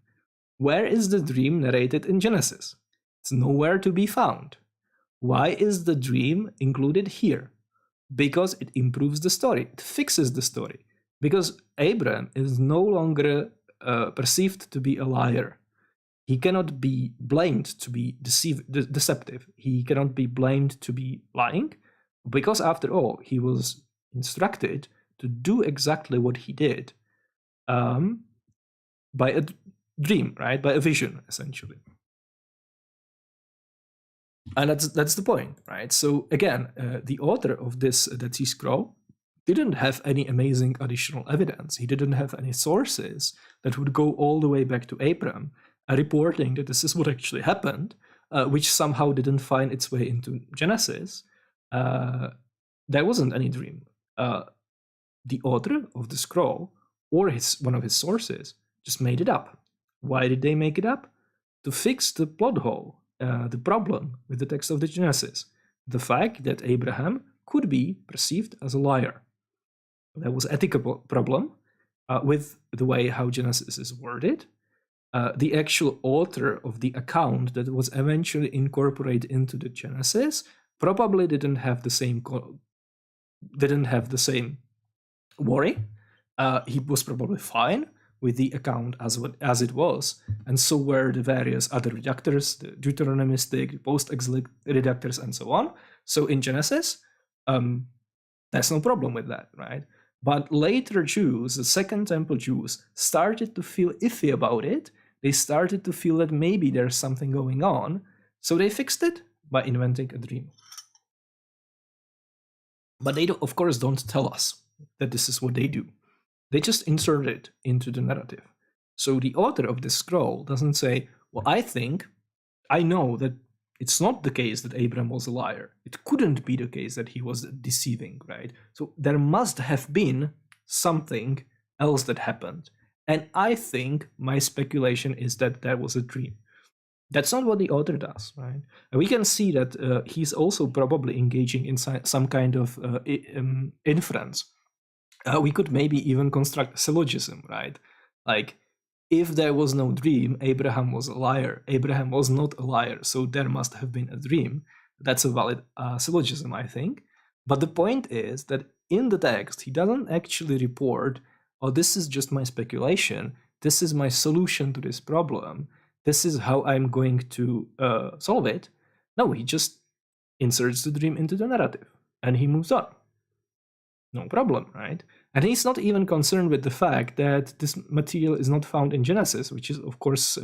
Where is the dream narrated in Genesis? It's nowhere to be found. Why is the dream included here? Because it improves the story, it fixes the story. Because Abraham is no longer perceived to be a liar. He cannot be blamed to be deceptive. He cannot be blamed to be lying, because after all, he was instructed to do exactly what he did by a dream, right? By a vision, essentially. And that's the point, right? So again, the author of this Dead Sea Scroll didn't have any amazing additional evidence. He didn't have any sources that would go all the way back to Abraham, reporting that this is what actually happened, which somehow didn't find its way into Genesis. There wasn't any dream. The author of the scroll, or one of his sources, just made it up. Why did they make it up? To fix the plot hole, the problem with the text of the Genesis, the fact that Abraham could be perceived as a liar. There was ethical problem with the way how Genesis is worded. The actual author of the account that was eventually incorporated into the Genesis probably didn't have the same worry. He was probably fine with the account as it was, and so were the various other redactors, the Deuteronomistic, the post-exilic redactors, and so on. So in Genesis, there's no problem with that, right? But later Jews, the Second Temple Jews, started to feel iffy about it. They started to feel that maybe there's something going on, so they fixed it by inventing a dream. But they, of course, don't tell us that this is what they do. They just insert it into the narrative. So the author of this scroll doesn't say, well, I know that it's not the case that Abraham was a liar. It couldn't be the case that he was deceiving, right? So there must have been something else that happened. And I think my speculation is that there was a dream. That's not what the author does, right? And we can see that he's also probably engaging in some kind of inference. We could maybe even construct a syllogism, right? Like, if there was no dream, Abraham was a liar. Abraham was not a liar, so there must have been a dream. That's a valid syllogism, I think. But the point is that in the text, he doesn't actually report, oh, this is just my speculation. This is my solution to this problem. This is how I'm going to solve it. No, he just inserts the dream into the narrative and he moves on. No problem, right? And he's not even concerned with the fact that this material is not found in Genesis, which is, of course,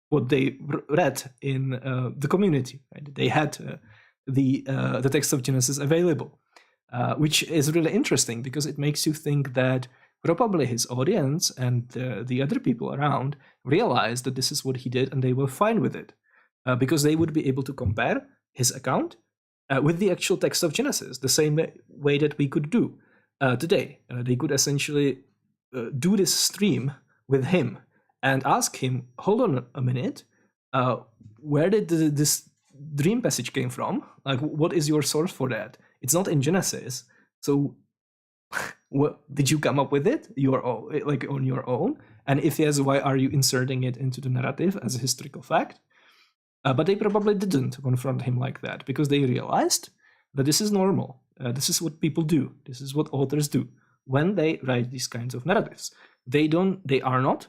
what they read in the community. Right? They had the text of Genesis available, which is really interesting because it makes you think that probably his audience and the other people around realized that this is what he did and they were fine with it because they would be able to compare his account with the actual text of Genesis, the same way that we could do today. They could essentially do this stream with him and ask him, hold on a minute, where did this dream passage came from? Like, what is your source for that? It's not in Genesis. So what, did you come up with it on your own? And if yes, why are you inserting it into the narrative as a historical fact? But they probably didn't confront him like that because they realized that this is normal. This is what people do. This is what authors do when they write these kinds of narratives. They are not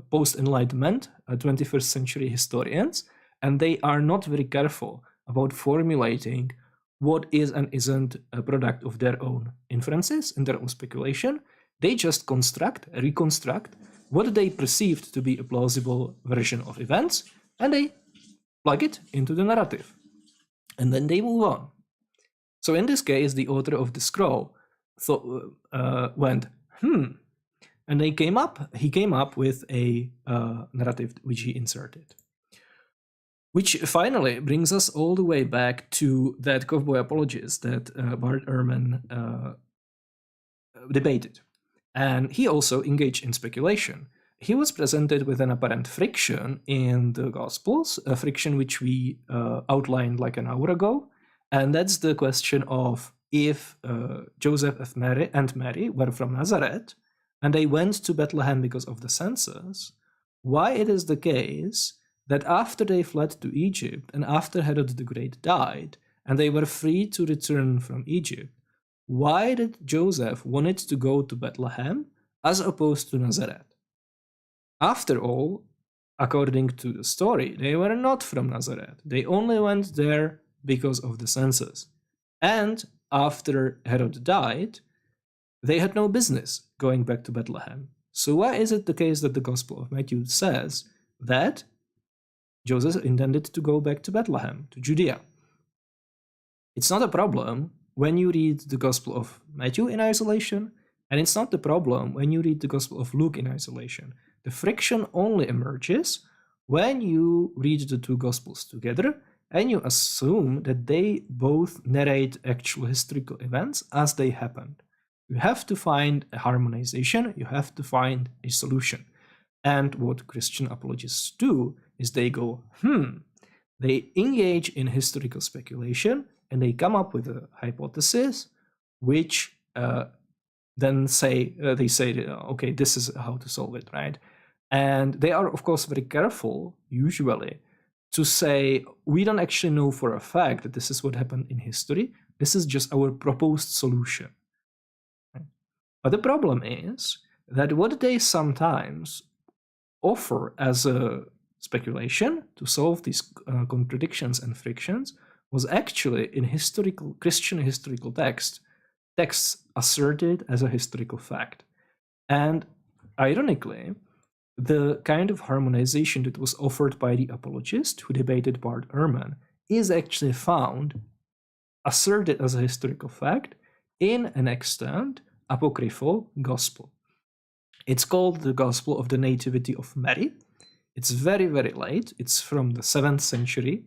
post-Enlightenment 21st century historians, and they are not very careful about formulating what is and isn't a product of their own inferences and their own speculation. They just reconstruct what they perceived to be a plausible version of events, and they plug it into the narrative. And then they move on. So in this case, the author of the scroll went, and he came up with a narrative which he inserted. Which finally brings us all the way back to that cowboy apologist that Bart Ehrman debated. And he also engaged in speculation. He was presented with an apparent friction in the Gospels, a friction which we outlined like an hour ago. And that's the question of if Joseph and Mary were from Nazareth and they went to Bethlehem because of the census, why it is the case that after they fled to Egypt and after Herod the Great died and they were free to return from Egypt, why did Joseph wanted to go to Bethlehem as opposed to Nazareth? After all, according to the story, they were not from Nazareth. They only went there because of the census. And after Herod died, they had no business going back to Bethlehem. So why is it the case that the Gospel of Matthew says that Joseph intended to go back to Bethlehem, to Judea? It's not a problem when you read the Gospel of Matthew in isolation, and it's not the problem when you read the Gospel of Luke in isolation. The friction only emerges when you read the two Gospels together and you assume that they both narrate actual historical events as they happened. You have to find a harmonization, you have to find a solution. And what Christian apologists do is they go, they engage in historical speculation and they come up with a hypothesis which then they say, okay, this is how to solve it, right? And they are, of course, very careful, usually, to say, we don't actually know for a fact that this is what happened in history. This is just our proposed solution. Right? But the problem is that what they sometimes offer as a speculation to solve these contradictions and frictions was actually in Christian historical texts asserted as a historical fact. And ironically, the kind of harmonization that was offered by the apologist who debated Bart Ehrman is actually found asserted as a historical fact in an extant apocryphal gospel. It's called the Gospel of the Nativity of Mary. It's very, very late. It's from the 7th century.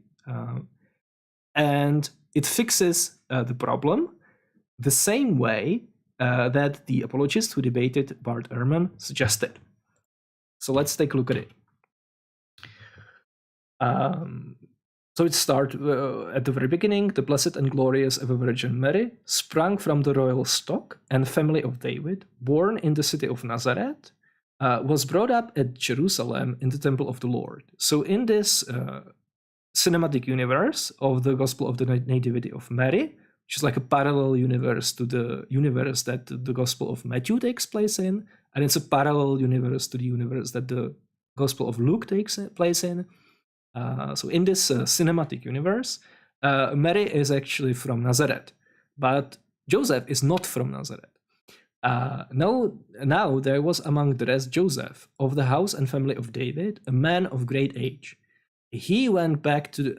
And it fixes the problem the same way that the apologist who debated Bart Ehrman suggested. So let's take a look at it. So it starts at the very beginning. The blessed and glorious ever Virgin Mary sprang from the royal stock and family of David, born in the city of Nazareth, was brought up at Jerusalem in the temple of the Lord. So in this cinematic universe of the Gospel of the Nativity of Mary, which is like a parallel universe to the universe that the Gospel of Matthew takes place in, and it's a parallel universe to the universe that the Gospel of Luke takes place in. So in this cinematic universe, Mary is actually from Nazareth, but Joseph is not from Nazareth. Now there was among the rest Joseph, of the house and family of David, a man of great age. He went back to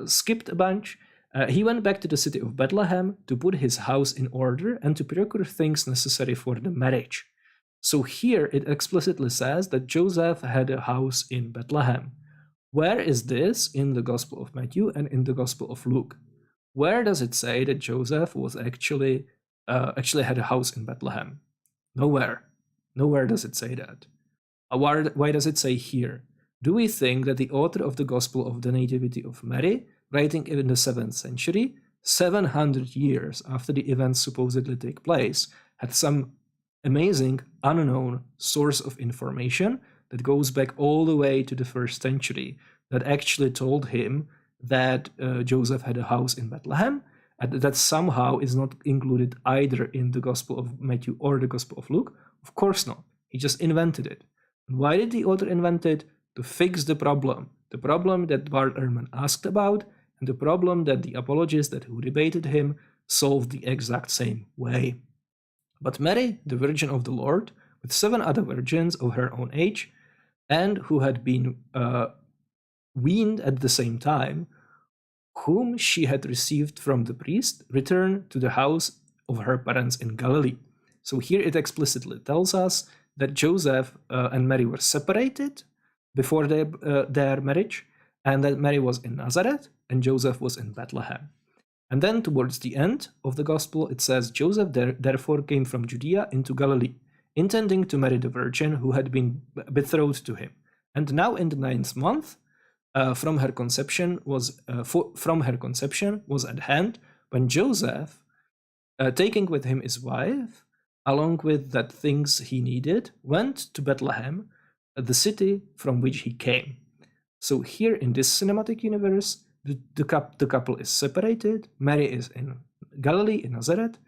skipped a bunch. He went back to the city of Bethlehem to put his house in order and to procure things necessary for the marriage. So here it explicitly says that Joseph had a house in Bethlehem. Where is this in the Gospel of Matthew and in the Gospel of Luke? Where does it say that Joseph was actually had a house in Bethlehem? Nowhere. Nowhere does it say that. Why does it say here? Do we think that the author of the Gospel of the Nativity of Mary, writing in the 7th century, 700 years after the events supposedly take place, had some amazing unknown source of information that goes back all the way to the 1st century that actually told him that Joseph had a house in Bethlehem, and that somehow is not included either in the Gospel of Matthew or the Gospel of Luke? Of course not. He just invented it. And why did the author invent it? To fix the problem that Bart Ehrman asked about, and the problem that the apologist who debated him solved the exact same way. But Mary, the Virgin of the Lord, with 7 other virgins of her own age, and who had been weaned at the same time, whom she had received from the priest, returned to the house of her parents in Galilee. So here it explicitly tells us that Joseph and Mary were separated before their marriage, and that Mary was in Nazareth and Joseph was in Bethlehem. And then towards the end of the gospel, it says, Joseph therefore came from Judea into Galilee, intending to marry the virgin who had been betrothed to him. And now in the 9th month, from her conception was at hand, when Joseph, taking with him his wife, along with that things he needed, went to Bethlehem, the city from which he came. So here in this cinematic universe, the couple is separated. Mary is in Galilee, in Nazareth.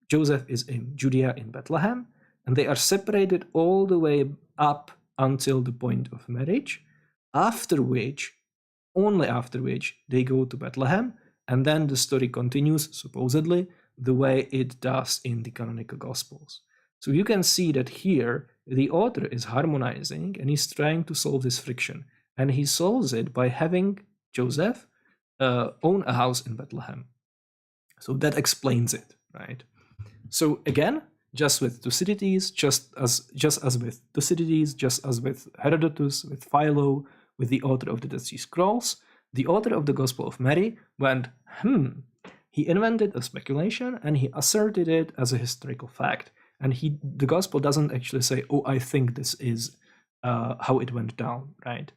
Joseph is in Judea, in Bethlehem. And they are separated all the way up until the point of marriage, only after which, they go to Bethlehem. And then the story continues, supposedly, the way it does in the canonical Gospels. So you can see that here, the author is harmonizing and he's trying to solve this friction. And he solves it by having Joseph own a house in Bethlehem. So that explains it, right? So again, just with Thucydides, just as with Thucydides, just as with Herodotus, with Philo, with the author of the Dead Sea Scrolls, the author of the Gospel of Mary went, he invented a speculation and he asserted it as a historical fact. And the Gospel doesn't actually say, oh, I think this is how it went down, right?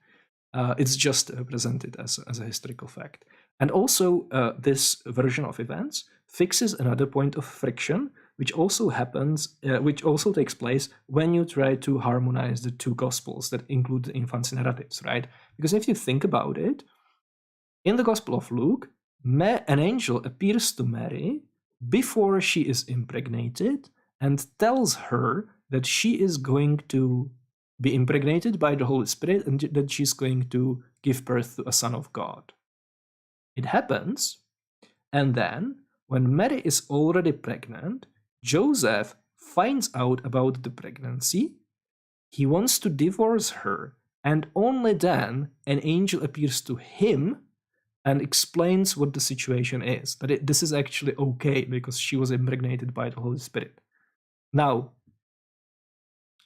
It's just presented as a historical fact. And also, this version of events fixes another point of friction, which also takes place when you try to harmonize the two Gospels that include the infancy narratives, right? Because if you think about it, in the Gospel of Luke, an angel appears to Mary before she is impregnated and tells her that she is going to be impregnated by the Holy Spirit and that she's going to give birth to a son of God. It happens, and then when Mary is already pregnant, Joseph finds out about the pregnancy, he wants to divorce her, and only then an angel appears to him and explains what the situation is, that this is actually okay because she was impregnated by the Holy Spirit. Now,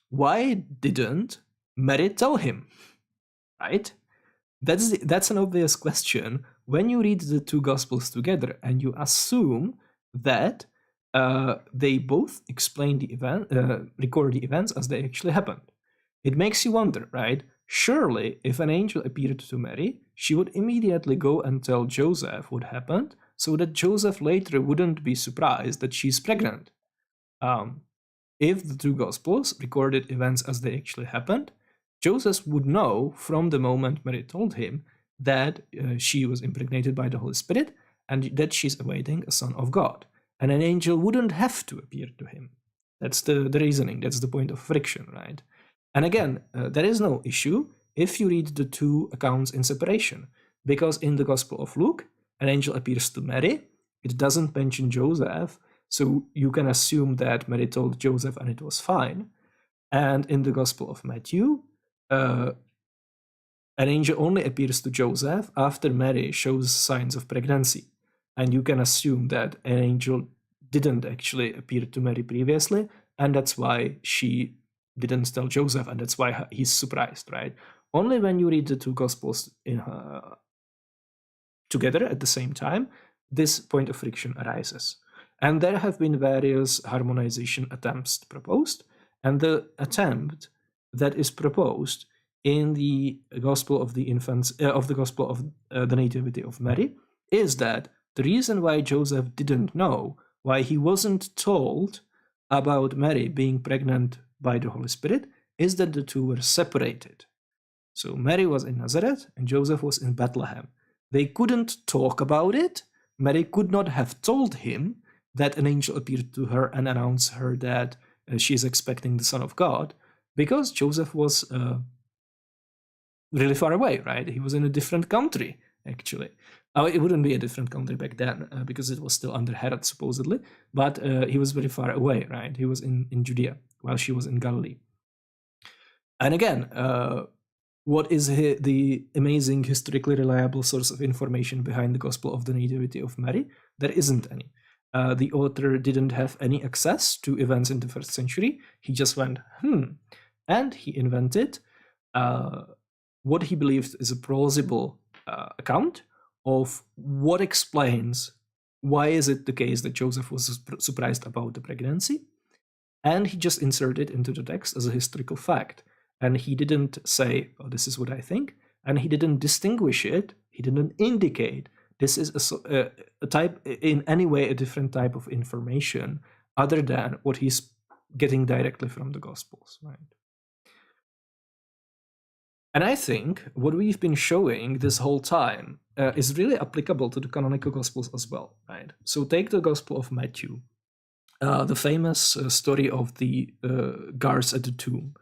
why didn't Mary tell him, right? That's an obvious question when you read the two Gospels together and you assume that they both explain the event, record the events as they actually happened. It makes you wonder, right? Surely, if an angel appeared to Mary, she would immediately go and tell Joseph what happened, so that Joseph later wouldn't be surprised that she's pregnant. If the two Gospels recorded events as they actually happened, Joseph would know from the moment Mary told him that she was impregnated by the Holy Spirit and that she's awaiting a son of God. And an angel wouldn't have to appear to him. That's the reasoning, that's the point of friction, right? And again, there is no issue if you read the two accounts in separation, because in the Gospel of Luke, an angel appears to Mary, it doesn't mention Joseph, so you can assume that Mary told Joseph and it was fine. And in the Gospel of Matthew, an angel only appears to Joseph after Mary shows signs of pregnancy. And you can assume that an angel didn't actually appear to Mary previously, and that's why she didn't tell Joseph, and that's why he's surprised, right? Only when you read the two Gospels together at the same time, this point of friction arises. And there have been various harmonization attempts proposed, and the attempt that is proposed in the Gospel of the Gospel of the Nativity of Mary is that the reason why Joseph didn't know, why he wasn't told about Mary being pregnant by the Holy Spirit, is that the two were separated. So Mary was in Nazareth and Joseph was in Bethlehem. They couldn't talk about it. Mary could not have told him that an angel appeared to her and announced her that she is expecting the Son of God, because Joseph was really far away, right? He was in a different country, actually. It wouldn't be a different country back then, because it was still under Herod, supposedly, but he was very far away, right? He was in Judea, while she was in Galilee. And again, what is the amazing, historically reliable source of information behind the Gospel of the Nativity of Mary? There isn't any. The author didn't have any access to events in the first century. He just went, and he invented what he believes is a plausible account of what explains why is it the case that Joseph was surprised about the pregnancy, and he just inserted into the text as a historical fact. And he didn't say, oh, this is what I think, and he didn't distinguish it, he didn't indicate this is a type, in any way, a different type of information other than what he's getting directly from the Gospels, right? And I think what we've been showing this whole time is really applicable to the canonical Gospels as well, right? So take the Gospel of Matthew, the famous story of the guards at the tomb.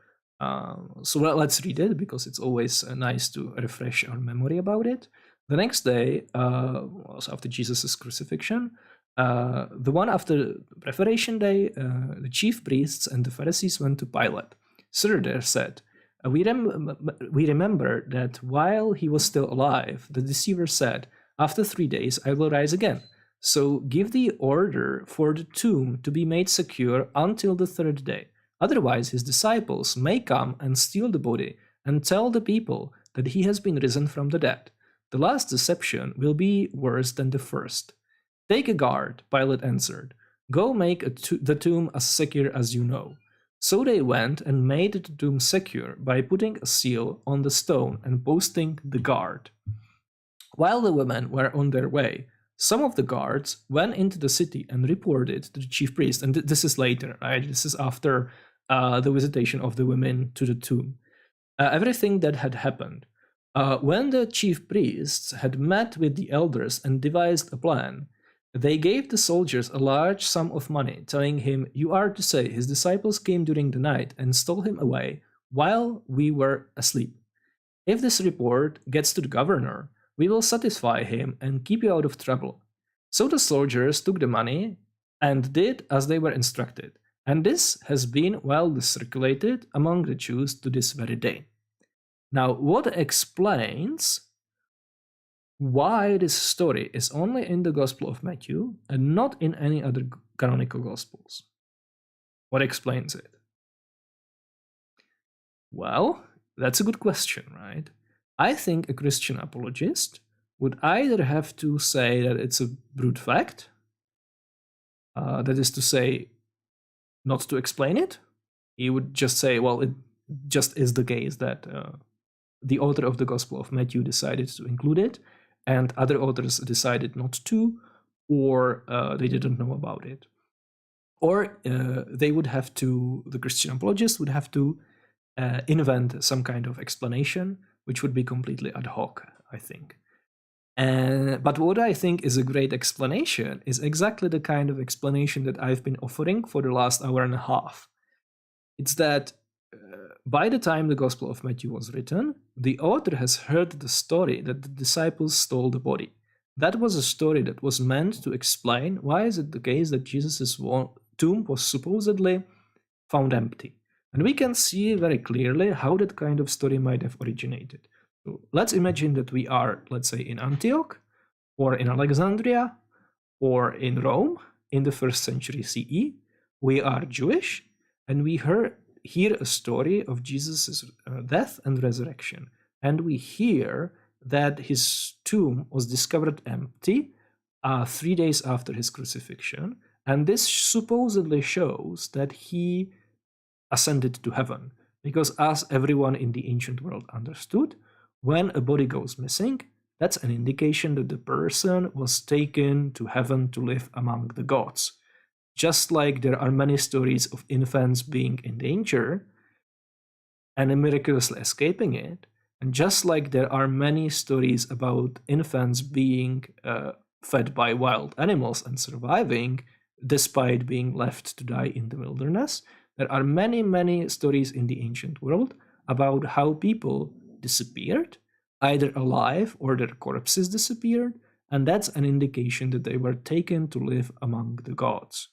So let's read it, because it's always nice to refresh our memory about it. The next day, after Jesus' crucifixion, the one after Preparation Day, the chief priests and the Pharisees went to Pilate. Sir, they said, we remember that while he was still alive, the deceiver said, after 3 days I will rise again. So give the order for the tomb to be made secure until the 3rd day. Otherwise his disciples may come and steal the body and tell the people that he has been risen from the dead. The last deception will be worse than the first. Take a guard, Pilate answered. Go make the tomb as secure as you know. So they went and made the tomb secure by putting a seal on the stone and posting the guard. While the women were on their way, some of the guards went into the city and reported to the chief priest. And this is later, right? This is after the visitation of the women to the tomb. Everything that had happened. When the chief priests had met with the elders and devised a plan, they gave the soldiers a large sum of money, telling him, you are to say his disciples came during the night and stole him away while we were asleep. If this report gets to the governor, we will satisfy him and keep you out of trouble. So the soldiers took the money and did as they were instructed. And this has been widely circulated among the Jews to this very day. Now, what explains why this story is only in the Gospel of Matthew and not in any other canonical Gospels? What explains it? Well, that's a good question, right? I think a Christian apologist would either have to say that it's a brute fact, that is to say, not to explain it. He would just say, well, it just is the case that the author of the Gospel of Matthew decided to include it, and other authors decided not to, or they didn't know about it. Or the Christian apologist would have to invent some kind of explanation, which would be completely ad hoc, I think. But what I think is a great explanation is exactly the kind of explanation that I've been offering for the last hour and a half. It's that by the time the Gospel of Matthew was written, the author has heard the story that the disciples stole the body. That was a story that was meant to explain why is it the case that Jesus' tomb was supposedly found empty. And we can see very clearly how that kind of story might have originated. So let's imagine that we are, let's say, in Antioch, or in Alexandria, or in Rome in the 1st century CE. We are Jewish, and we hear a story of Jesus' death and resurrection. And we hear that his tomb was discovered empty 3 days after his crucifixion. And this supposedly shows that he ascended to heaven. Because as everyone in the ancient world understood, when a body goes missing, that's an indication that the person was taken to heaven to live among the gods. Just like there are many stories of infants being in danger and miraculously escaping it, and just like there are many stories about infants being fed by wild animals and surviving despite being left to die in the wilderness, there are many, many stories in the ancient world about how people disappeared, either alive or their corpses disappeared, and that's an indication that they were taken to live among the gods.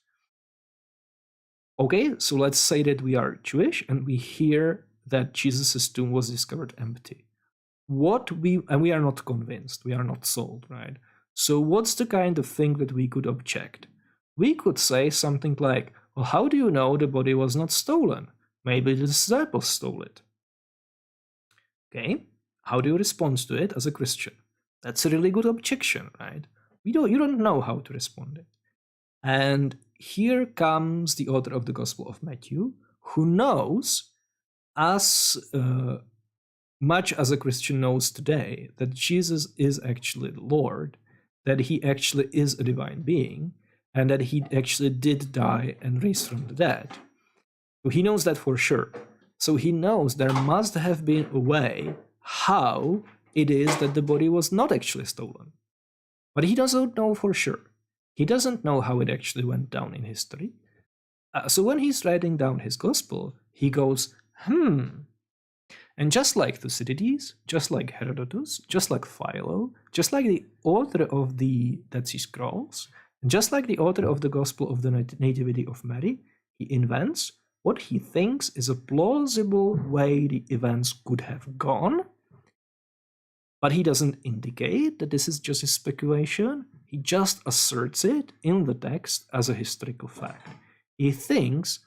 Okay, so let's say that we are Jewish and we hear that Jesus' tomb was discovered empty. And we are not convinced, we are not sold, right? So what's the kind of thing that we could object? We could say something like, well, how do you know the body was not stolen? Maybe the disciples stole it. Okay, How do you respond to it as a Christian? That's a really good objection, right? You don't know how to respond it. And here comes the author of the Gospel of Matthew, who knows as much as a Christian knows today that Jesus is actually the Lord, that he actually is a divine being, and that he actually did die and raise from the dead. So he knows that for sure. So he knows there must have been a way how it is that the body was not actually stolen. But he doesn't know for sure. He doesn't know how it actually went down in history. So when he's writing down his gospel, he goes, And just like Thucydides, just like Herodotus, just like Philo, just like the author of the Dead Sea Scrolls, and just like the author of the Gospel of the Nativity of Mary, he invents what he thinks is a plausible way the events could have gone, but he doesn't indicate that this is just his speculation. He just asserts it in the text as a historical fact. He thinks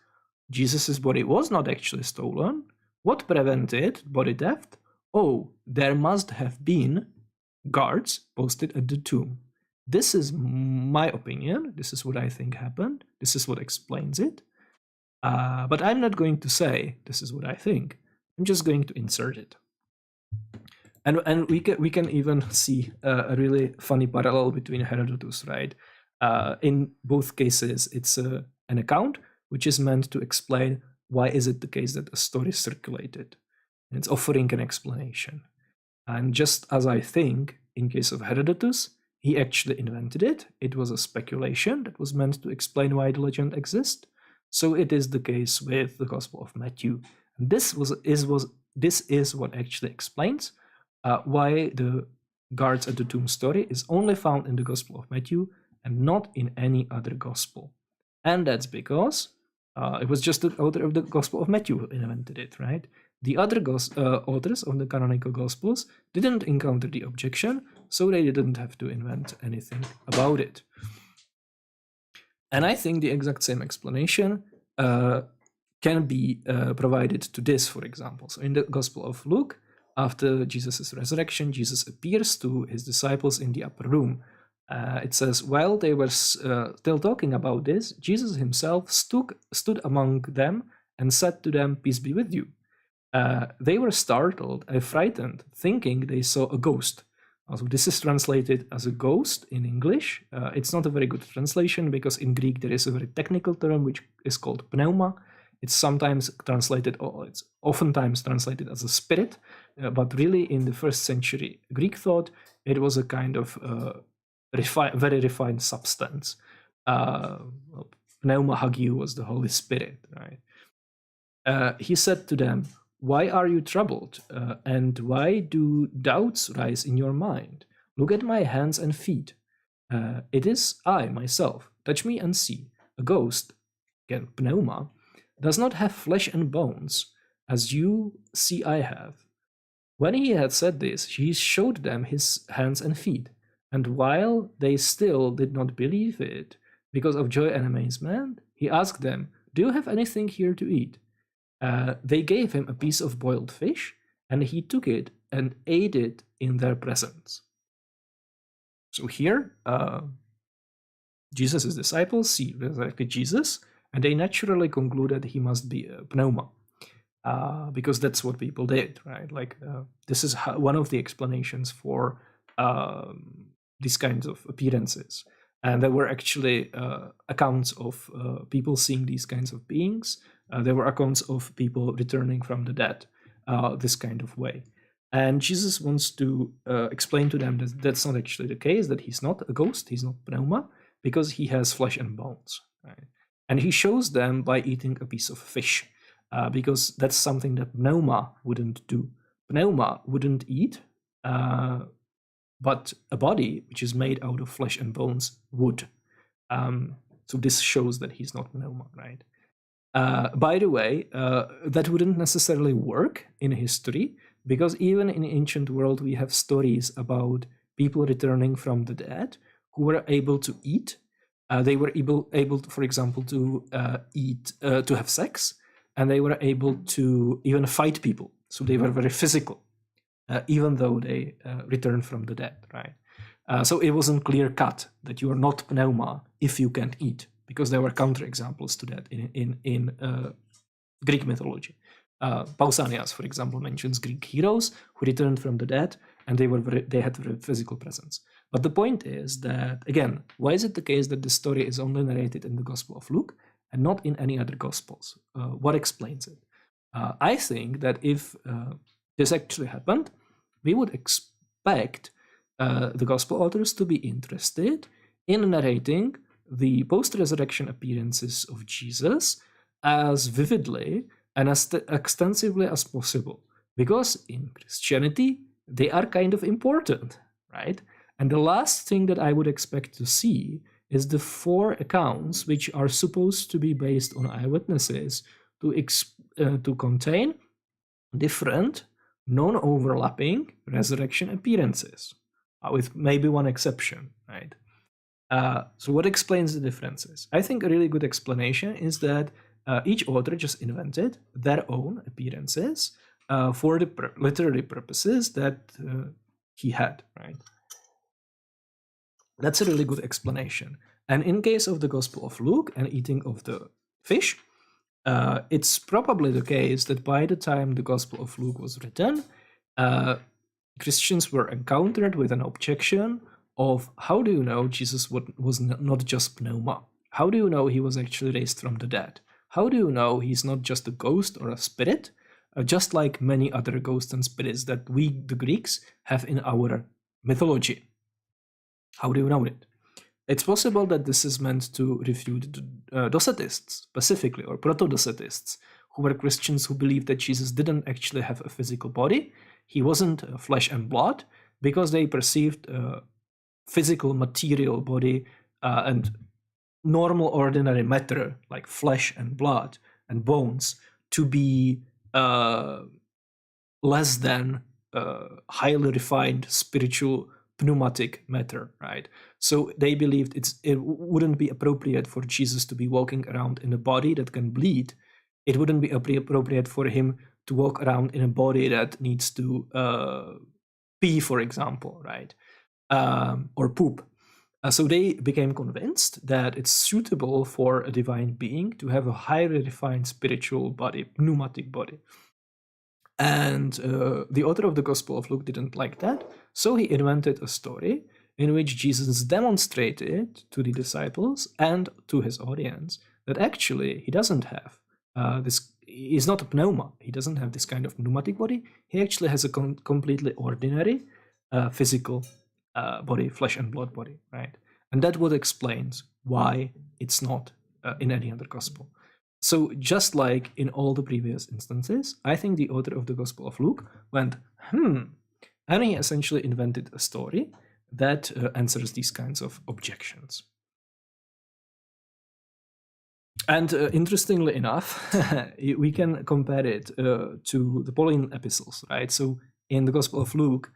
Jesus' body was not actually stolen. What prevented body theft? Oh, there must have been guards posted at the tomb. This is my opinion. This is what I think happened. This is what explains it. But I'm not going to say this is what I think. I'm just going to insert it. And we can even see a really funny parallel between Herodotus, right? In both cases, it's an account which is meant to explain why is it the case that a story circulated. And it's offering an explanation. And just as I think, in case of Herodotus, he actually invented it. It was a speculation that was meant to explain why the legend exists. So it is the case with the Gospel of Matthew. And this is what actually explains why the guards at the tomb story is only found in the Gospel of Matthew and not in any other Gospel. And that's because it was just the author of the Gospel of Matthew who invented it, right? The other authors of the canonical Gospels didn't encounter the objection, so they didn't have to invent anything about it. And I think the exact same explanation can be provided to this, for example. So in the Gospel of Luke, after Jesus' resurrection, Jesus appears to his disciples in the upper room. It says, while they were still talking about this, Jesus himself stood among them and said to them, "Peace be with you." They were startled and frightened, thinking they saw a ghost. Also, this is translated as a ghost in English. It's not a very good translation because in Greek there is a very technical term which is called pneuma. It's sometimes translated, or it's oftentimes translated as a spirit, but really in the first century Greek thought, it was a kind of very refined substance. Pneuma hagiou was the Holy Spirit, right? He said to them, "Why are you troubled? And why do doubts rise in your mind? Look at my hands and feet. It is I, myself. Touch me and see. A ghost," again, pneuma, "does not have flesh and bones, as you see I have." When he had said this, he showed them his hands and feet. And while they still did not believe it, because of joy and amazement, he asked them, "Do you have anything here to eat?" They gave him a piece of boiled fish, and he took it and ate it in their presence. So here, Jesus' disciples see resurrected Jesus, and they naturally concluded he must be a pneuma, because that's what people did, right? Like this is one of the explanations for these kinds of appearances. And there were actually accounts of people seeing these kinds of beings. There were accounts of people returning from the dead this kind of way. And Jesus wants to explain to them that that's not actually the case, that he's not a ghost, he's not pneuma, because he has flesh and bones. Right? And he shows them by eating a piece of fish, because that's something that pneuma wouldn't do. Pneuma wouldn't eat, but a body which is made out of flesh and bones would. So this shows that he's not pneuma, right? By the way, that wouldn't necessarily work in history, because even in the ancient world, we have stories about people returning from the dead who were able to eat. They were able to, for example, to to have sex, and they were able to even fight people. So they were very physical. even though they returned from the dead, right? So it wasn't clear cut that you are not pneuma if you can't eat, because there were counterexamples to that in Greek mythology. Pausanias, for example, mentions Greek heroes who returned from the dead, and they had very physical presence. But the point is that, again, why is it the case that this story is only narrated in the Gospel of Luke and not in any other Gospels? What explains it? I think that if this actually happened, we would expect the Gospel authors to be interested in narrating the post-resurrection appearances of Jesus as vividly and as extensively as possible, because in Christianity they are kind of important, right? And the last thing that I would expect to see is the 4 accounts which are supposed to be based on eyewitnesses to contain different, non-overlapping resurrection appearances, with maybe one exception, right? So what explains the differences? I think a really good explanation is that each author just invented their own appearances for the literary purposes that he had, right? That's a really good explanation. And in case of the Gospel of Luke and eating of the fish, it's probably the case that by the time the Gospel of Luke was written, Christians were encountered with an objection of, how do you know Jesus was not just pneuma? How do you know he was actually raised from the dead? How do you know he's not just a ghost or a spirit, just like many other ghosts and spirits that we, the Greeks, have in our mythology? How do you know it? It's possible that this is meant to refute the Docetists, specifically, or proto-Docetists, who were Christians who believed that Jesus didn't actually have a physical body. He wasn't flesh and blood, because they perceived a physical, material body and normal, ordinary matter, like flesh and blood and bones, to be less than highly refined spiritual pneumatic matter, right? So they believed it wouldn't be appropriate for Jesus to be walking around in a body that can bleed. It wouldn't be appropriate for him to walk around in a body that needs to pee, for example, right? Or poop. So they became convinced that it's suitable for a divine being to have a highly refined spiritual body, pneumatic body. And the author of the Gospel of Luke didn't like that, so he invented a story in which Jesus demonstrated to the disciples and to his audience that actually he doesn't have this. He's not a pneuma. He doesn't have this kind of pneumatic body. He actually has a completely ordinary physical body, flesh and blood body, right? And that what explains why it's not in any other gospel. So just like in all the previous instances, I think the author of the Gospel of Luke went, and he essentially invented a story that answers these kinds of objections. And interestingly enough, we can compare it to the Pauline epistles, right? So in the Gospel of Luke,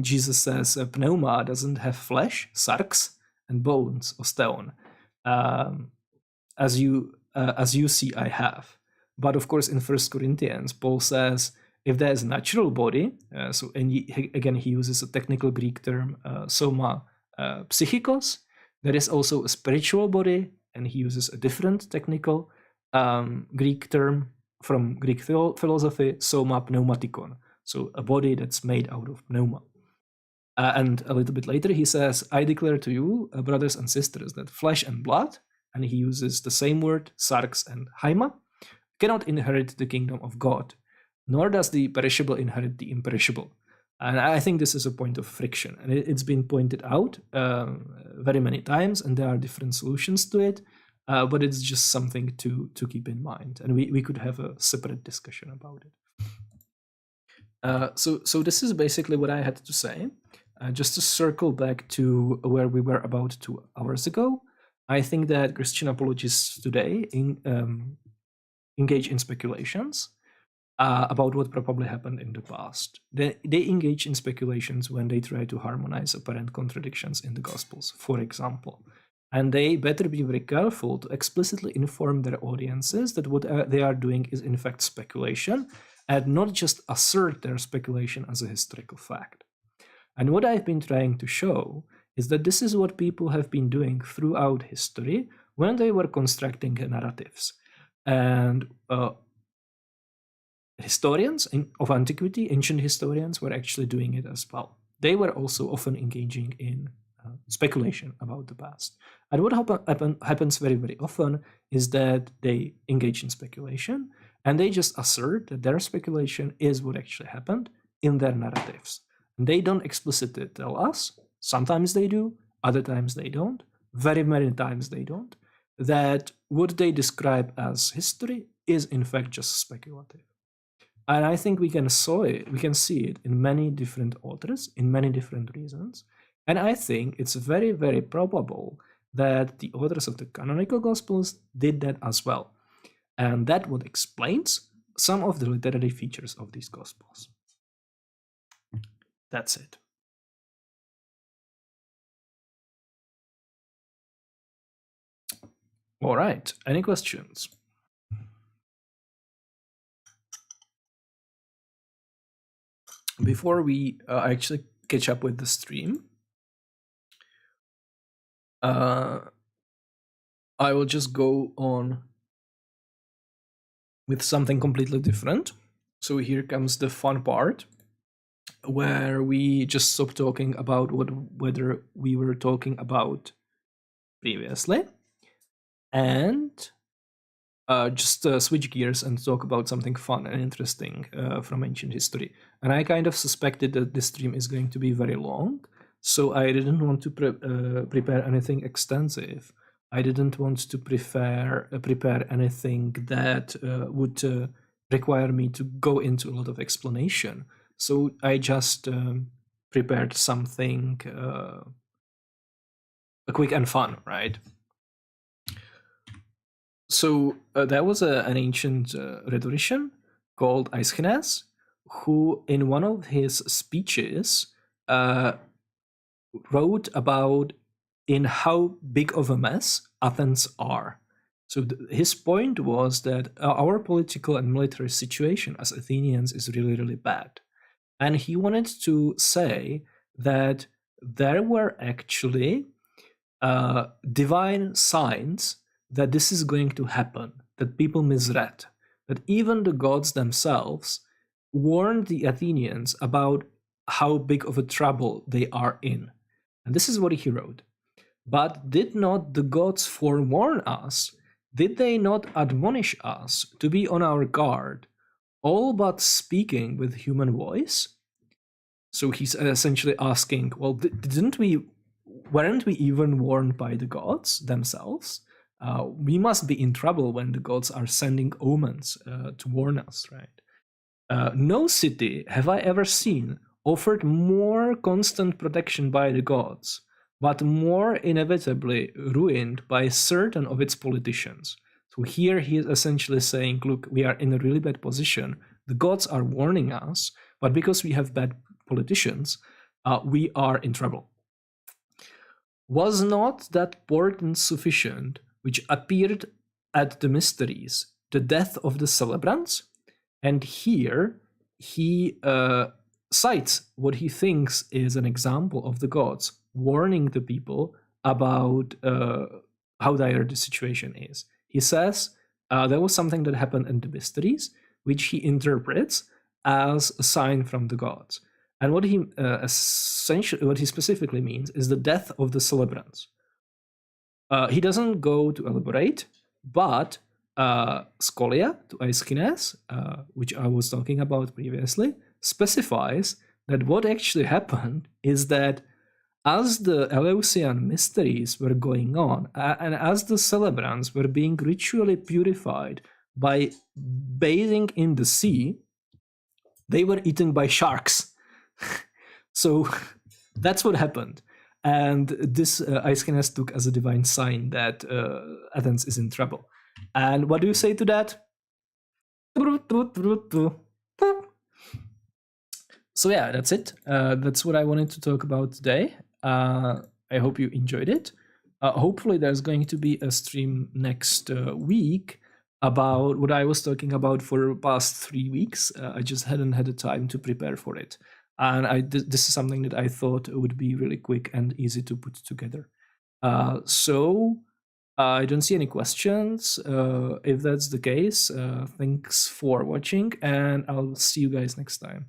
Jesus says pneuma doesn't have flesh, sarx, and bones, osteon. As you see, I have. But of course, in 1 Corinthians, Paul says, if there is a natural body, again, he uses a technical Greek term, soma psychikos, there is also a spiritual body, and he uses a different technical Greek term from Greek philosophy, soma pneumatikon, so a body that's made out of pneuma. And a little bit later, he says, I declare to you, brothers and sisters, that flesh and blood, and he uses the same word, sarx and haima, cannot inherit the kingdom of God, nor does the perishable inherit the imperishable. And I think this is a point of friction, and it's been pointed out very many times, and there are different solutions to it, but it's just something to keep in mind, and we could have a separate discussion about it. So this is basically what I had to say. Just to circle back to where we were about 2 hours ago, I think that Christian apologists today engage in speculations about what probably happened in the past. They engage in speculations when they try to harmonize apparent contradictions in the Gospels, for example. And they better be very careful to explicitly inform their audiences that what they are doing is in fact speculation, and not just assert their speculation as a historical fact. And what I've been trying to show is that this is what people have been doing throughout history when they were constructing narratives. And historians of antiquity, ancient historians, were actually doing it as well. They were also often engaging in speculation about the past. And what happens very, very often is that they engage in speculation and they just assert that their speculation is what actually happened in their narratives. And they don't explicitly tell us, sometimes they do, other times they don't, very many times they don't, that what they describe as history is in fact just speculative. And I think we can see it in many different authors, in many different reasons. And I think it's very, very probable that the authors of the canonical Gospels did that as well. And that what explains some of the literary features of these Gospels. That's it. All right, any questions? Before we actually catch up with the stream, I will just go on with something completely different. So here comes the fun part, where we just stop talking about whether we were talking about previously, and just switch gears and talk about something fun and interesting from ancient history. And I kind of suspected that this stream is going to be very long, so I didn't want to prepare anything extensive. I didn't want to prepare anything that would require me to go into a lot of explanation. So I just prepared something quick and fun, right? So there was an ancient rhetorician called Aeschines, who in one of his speeches wrote about in how big of a mess Athens are. So his point was that our political and military situation as Athenians is really, really bad. And he wanted to say that there were actually divine signs that this is going to happen, that people misread, that even the gods themselves warned the Athenians about how big of a trouble they are in. And this is what he wrote. But did not the gods forewarn us? Did they not admonish us to be on our guard, all but speaking with human voice? So he's essentially asking, well, weren't we even warned by the gods themselves? We must be in trouble when the gods are sending omens to warn us, right? No city have I ever seen offered more constant protection by the gods, but more inevitably ruined by certain of its politicians. So here he is essentially saying, look, we are in a really bad position. The gods are warning us, but because we have bad politicians, we are in trouble. Was not that portent sufficient which appeared at the mysteries, the death of the celebrants? And here he cites what he thinks is an example of the gods warning the people about how dire the situation is. He says there was something that happened in the mysteries, which he interprets as a sign from the gods. And what he specifically means is the death of the celebrants. He doesn't go to elaborate, but Scholia to Aeschines, which I was talking about previously, specifies that what actually happened is that as the Eleusian mysteries were going on, and as the celebrants were being ritually purified by bathing in the sea, they were eaten by sharks. So that's what happened. And this Aeschines took as a divine sign that Athens is in trouble. And what do you say to that? So yeah, that's it. That's what I wanted to talk about today. I hope you enjoyed it. Hopefully there's going to be a stream next week about what I was talking about for the past 3 weeks. I just hadn't had the time to prepare for it. And this is something that I thought would be really quick and easy to put together. So I don't see any questions. If that's the case, thanks for watching, and I'll see you guys next time.